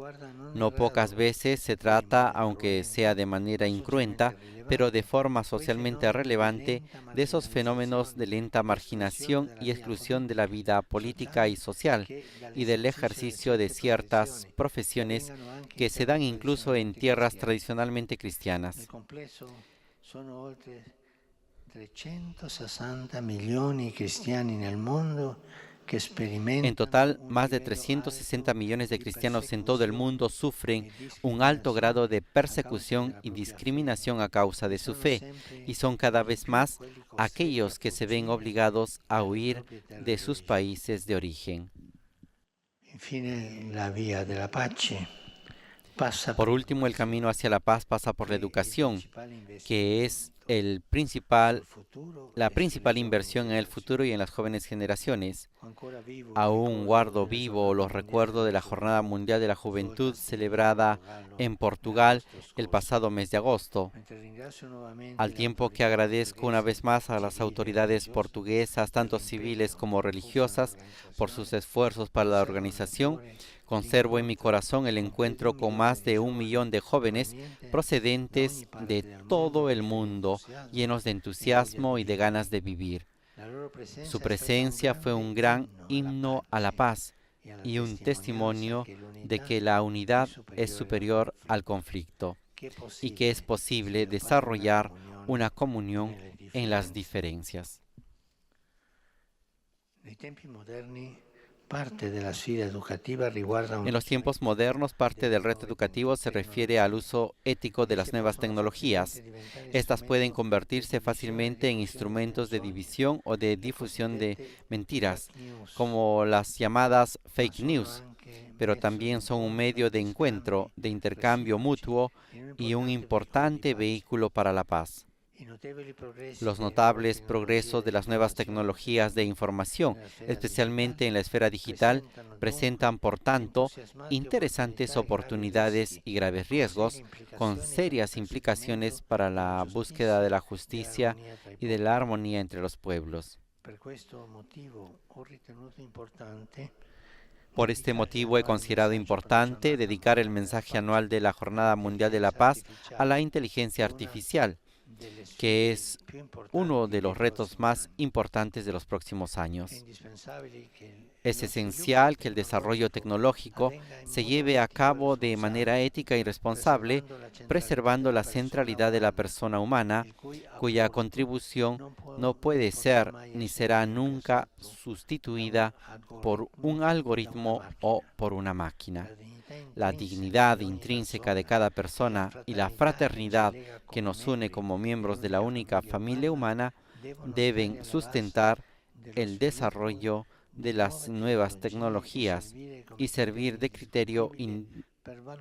No pocas veces se trata, aunque sea de manera incruenta, pero de forma socialmente relevante, de esos fenómenos de lenta marginación y exclusión de la vida política y social, y del ejercicio de ciertas profesiones que se dan incluso en tierras tradicionalmente cristianas. Sono oltre 360 milioni di cristiani nel mondo que experimentan. En total, más de 360 millones de cristianos en todo el mundo sufren un alto grado de persecución y discriminación a causa de su fe, y son cada vez más aquellos que se ven obligados a huir de sus países de origen. Infine, la vía de la pace. Por último, el camino hacia la paz pasa por la educación, que es la principal inversión en el futuro y en las jóvenes generaciones. Aún guardo vivo los recuerdos de la Jornada Mundial de la Juventud celebrada en Portugal el pasado mes de agosto, al tiempo que agradezco una vez más a las autoridades portuguesas, tanto civiles como religiosas, por sus esfuerzos para la organización. Conservo en mi corazón el encuentro con más de 1 millón de jóvenes procedentes de todo el mundo, llenos de entusiasmo y de ganas de vivir. Su presencia fue un gran himno a la paz y un testimonio de que la unidad es superior al conflicto y que es posible desarrollar una comunión en las diferencias. parte della sfida educativa riguarda En los tiempos modernos, parte del reto educativo se refiere al uso ético de las nuevas tecnologías. Estas pueden convertirse fácilmente en instrumentos de división o de difusión de mentiras, como las llamadas fake news, pero también son un medio de encuentro, de intercambio mutuo y un importante vehículo para la paz. Los notables progresos de las nuevas tecnologías de información, especialmente en la esfera digital, presentan, por tanto, interesantes oportunidades y graves riesgos, con serias implicaciones para la búsqueda de la justicia y de la armonía entre los pueblos. Por este motivo he considerado importante dedicar el mensaje anual de la Jornada Mundial de la Paz a la inteligencia artificial, que es uno de los retos más importantes de los próximos años. Es esencial que el desarrollo tecnológico se lleve a cabo de manera ética y responsable, preservando la centralidad de la persona humana, cuya contribución no puede ser ni será nunca sustituida por un algoritmo o por una máquina. La dignidad intrínseca de cada persona y la fraternidad que nos une como miembros de la única familia humana deben sustentar el desarrollo de las nuevas tecnologías y servir de criterio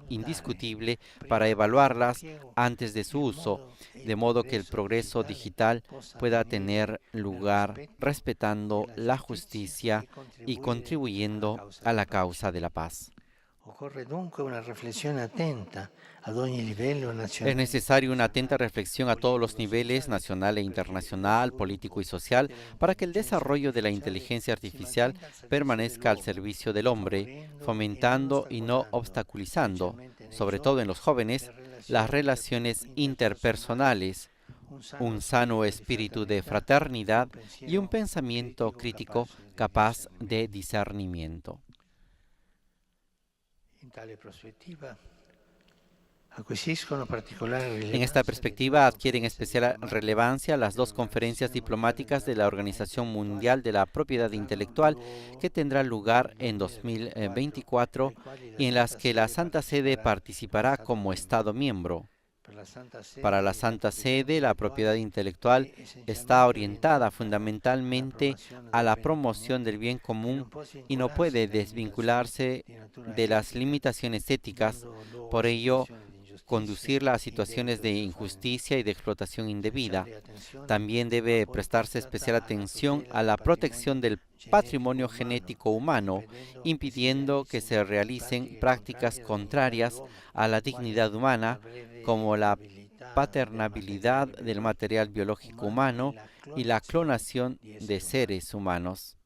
indiscutible para evaluarlas antes de su uso, de modo que el progreso digital pueda tener lugar respetando la justicia y contribuyendo a la causa de la paz. Es necesaria una atenta reflexión a todos los niveles, nacional e internacional, político y social, para que el desarrollo de la inteligencia artificial permanezca al servicio del hombre, fomentando y no obstaculizando, sobre todo en los jóvenes, las relaciones interpersonales, un sano espíritu de fraternidad y un pensamiento crítico capaz de discernimiento. En esta perspectiva adquieren especial relevancia las dos conferencias diplomáticas de la Organización Mundial de la Propiedad Intelectual que tendrán lugar en 2024 y en las que la Santa Sede participará como Estado miembro. Para la Santa Sede, la propiedad intelectual está orientada fundamentalmente a la promoción del bien común y no puede desvincularse de las limitaciones éticas. Por ello, conducirla a situaciones de injusticia y de explotación indebida. También debe prestarse especial atención a la protección del patrimonio genético humano, impidiendo que se realicen prácticas contrarias a la dignidad humana, como la paternabilidad del material biológico humano y la clonación de seres humanos.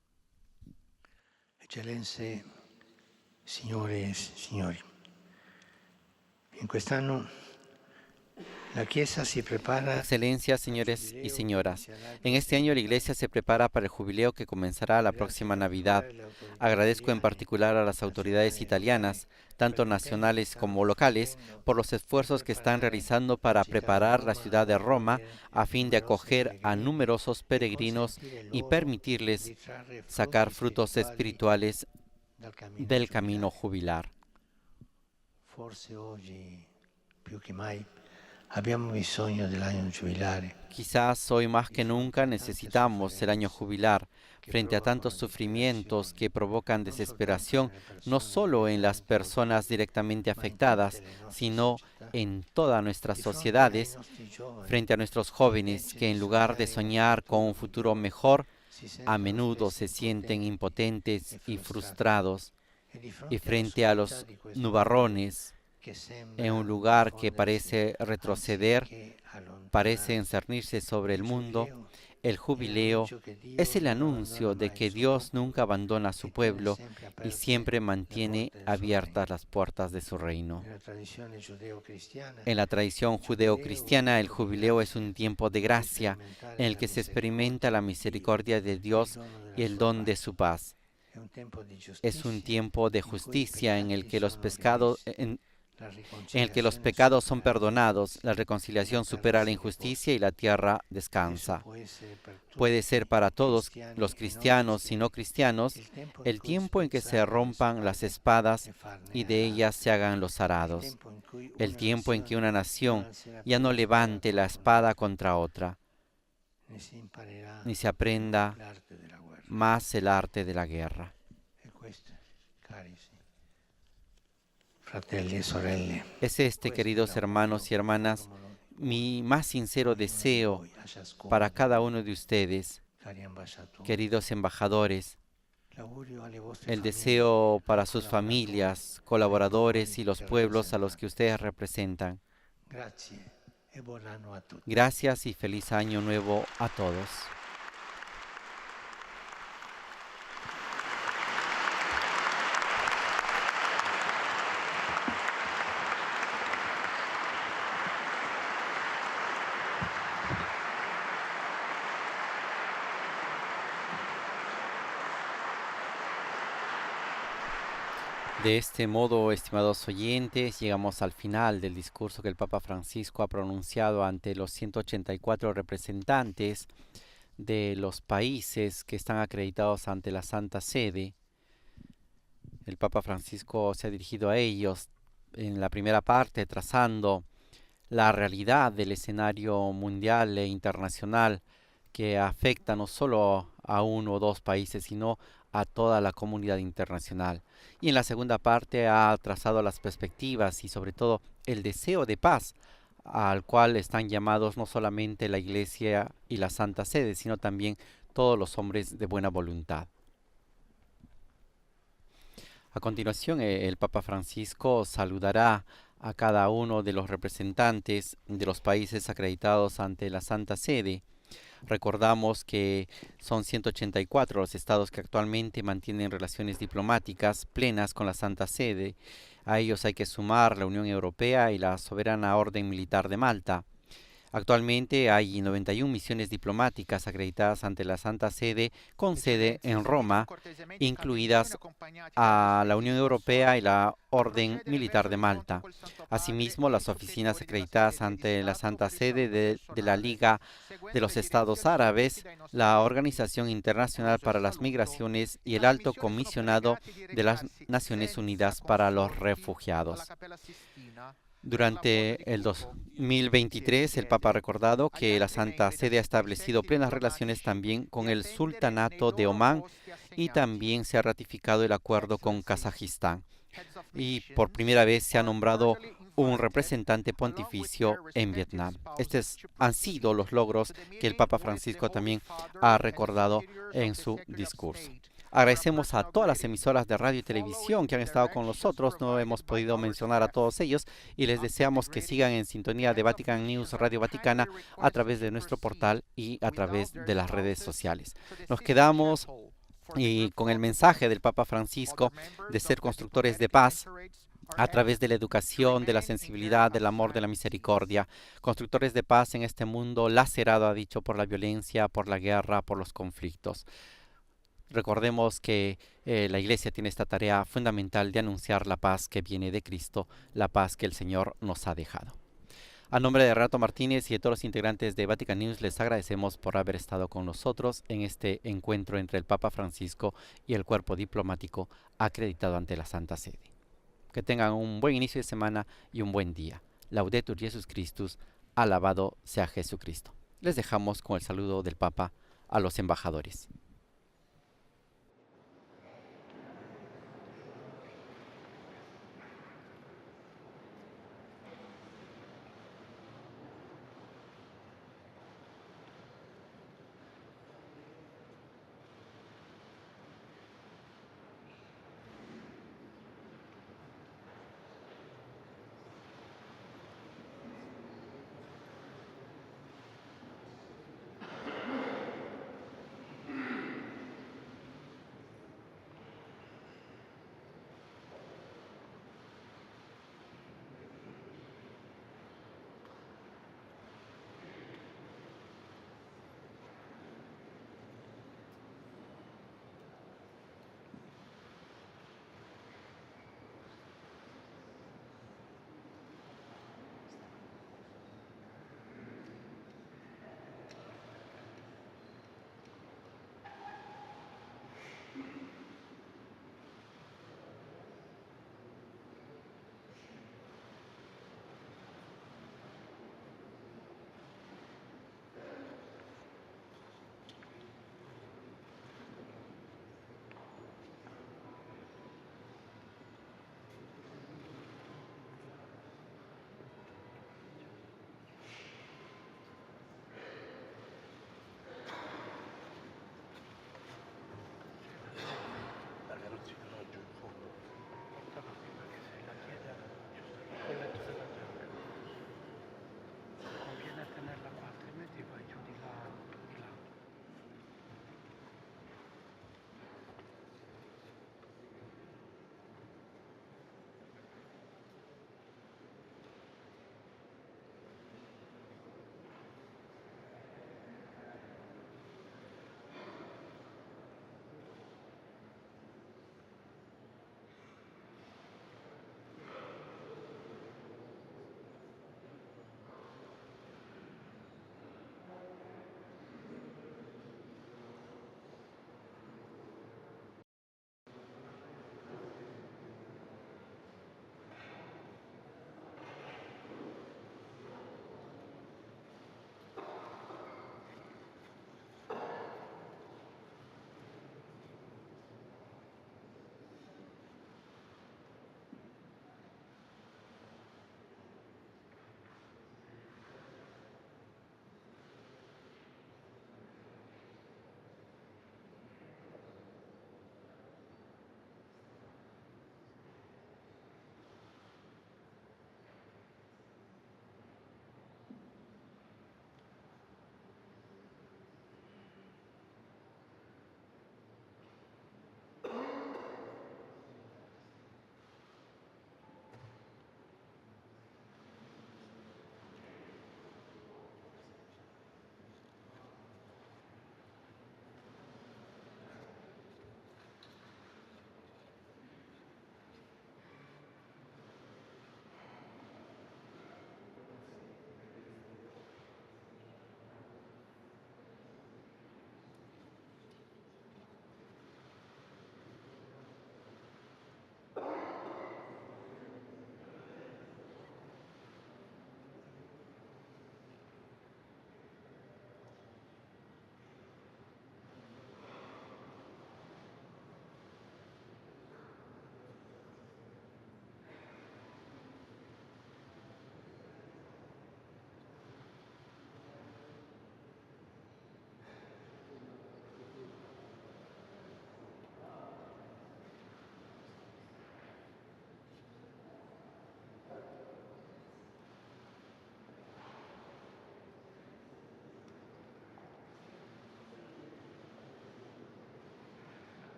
Eccellenze, signores, signori. En quest'anno la Chiesa si prepara. Excelencias, señores y señoras, en este año la Iglesia se prepara para el jubileo que comenzará la próxima Navidad. Agradezco en particular a las autoridades italianas, tanto nacionales como locales, por los esfuerzos que están realizando para preparar la ciudad de Roma a fin de acoger a numerosos peregrinos y permitirles sacar frutos espirituales del camino jubilar. Quizás hoy más que nunca necesitamos el año jubilar frente a tantos sufrimientos que provocan desesperación, no solo en las personas directamente afectadas, sino en todas nuestras sociedades, frente a nuestros jóvenes que en lugar de soñar con un futuro mejor, a menudo se sienten impotentes y frustrados, y frente a los nubarrones, en un lugar que parece retroceder, parece encernirse sobre el mundo, el jubileo es el anuncio de que Dios nunca abandona a su pueblo y siempre mantiene abiertas las puertas de su reino. En la tradición judeo-cristiana, el jubileo es un tiempo de gracia en el que se experimenta la misericordia de Dios y el don de su paz. Es un tiempo de justicia en el que los pecados en el que los pecados son perdonados, la reconciliación supera la injusticia y la tierra descansa. Puede ser para todos los cristianos y no cristianos el tiempo en que se rompan las espadas y de ellas se hagan los arados, el tiempo en que una nación ya no levante la espada contra otra, ni se aprenda más el arte de la guerra. Es este, queridos hermanos y hermanas, mi más sincero deseo para cada uno de ustedes, queridos embajadores, el deseo para sus familias, colaboradores y los pueblos a los que ustedes representan. Gracias y feliz año nuevo a todos. De este modo, estimados oyentes, llegamos al final del discurso que el Papa Francisco ha pronunciado ante los 184 representantes de los países que están acreditados ante la Santa Sede. El Papa Francisco se ha dirigido a ellos en la primera parte, trazando la realidad del escenario mundial e internacional que afecta no solo a uno o dos países, sino a toda la comunidad internacional. Y en la segunda parte ha trazado las perspectivas y sobre todo el deseo de paz al cual están llamados no solamente la Iglesia y la Santa Sede, sino también todos los hombres de buena voluntad. A continuación, el Papa Francisco saludará a cada uno de los representantes de los países acreditados ante la Santa Sede. Recordamos que son 184 los estados que actualmente mantienen relaciones diplomáticas plenas con la Santa Sede. A ellos hay que sumar la Unión Europea y la Soberana Orden Militar de Malta. Actualmente hay 91 misiones diplomáticas acreditadas ante la Santa Sede con sede en Roma, incluidas a la Unión Europea y la Orden Militar de Malta. Asimismo, las oficinas acreditadas ante la Santa Sede de la Liga de los Estados Árabes, la Organización Internacional para las Migraciones y el Alto Comisionado de las Naciones Unidas para los Refugiados. Durante el 2023, el Papa ha recordado que la Santa Sede ha establecido plenas relaciones también con el Sultanato de Omán y también se ha ratificado el acuerdo con Kazajistán. Y por primera vez se ha nombrado un representante pontificio en Vietnam. Estos han sido los logros que el Papa Francisco también ha recordado en su discurso. Agradecemos a todas las emisoras de radio y televisión que han estado con nosotros. No hemos podido mencionar a todos ellos y les deseamos que sigan en sintonía de Vatican News Radio Vaticana a través de nuestro portal y a través de las redes sociales. Nos quedamos con el mensaje del Papa Francisco de ser constructores de paz a través de la educación, de la sensibilidad, del amor, de la misericordia. Constructores de paz en este mundo lacerado, ha dicho, por la violencia, por la guerra, por los conflictos. Recordemos que la Iglesia tiene esta tarea fundamental de anunciar la paz que viene de Cristo, la paz que el Señor nos ha dejado. A nombre de Renato Martínez y de todos los integrantes de Vatican News, les agradecemos por haber estado con nosotros en este encuentro entre el Papa Francisco y el cuerpo diplomático acreditado ante la Santa Sede. Que tengan un buen inicio de semana y un buen día. Laudetur Jesus Christus, alabado sea Jesucristo. Les dejamos con el saludo del Papa a los embajadores.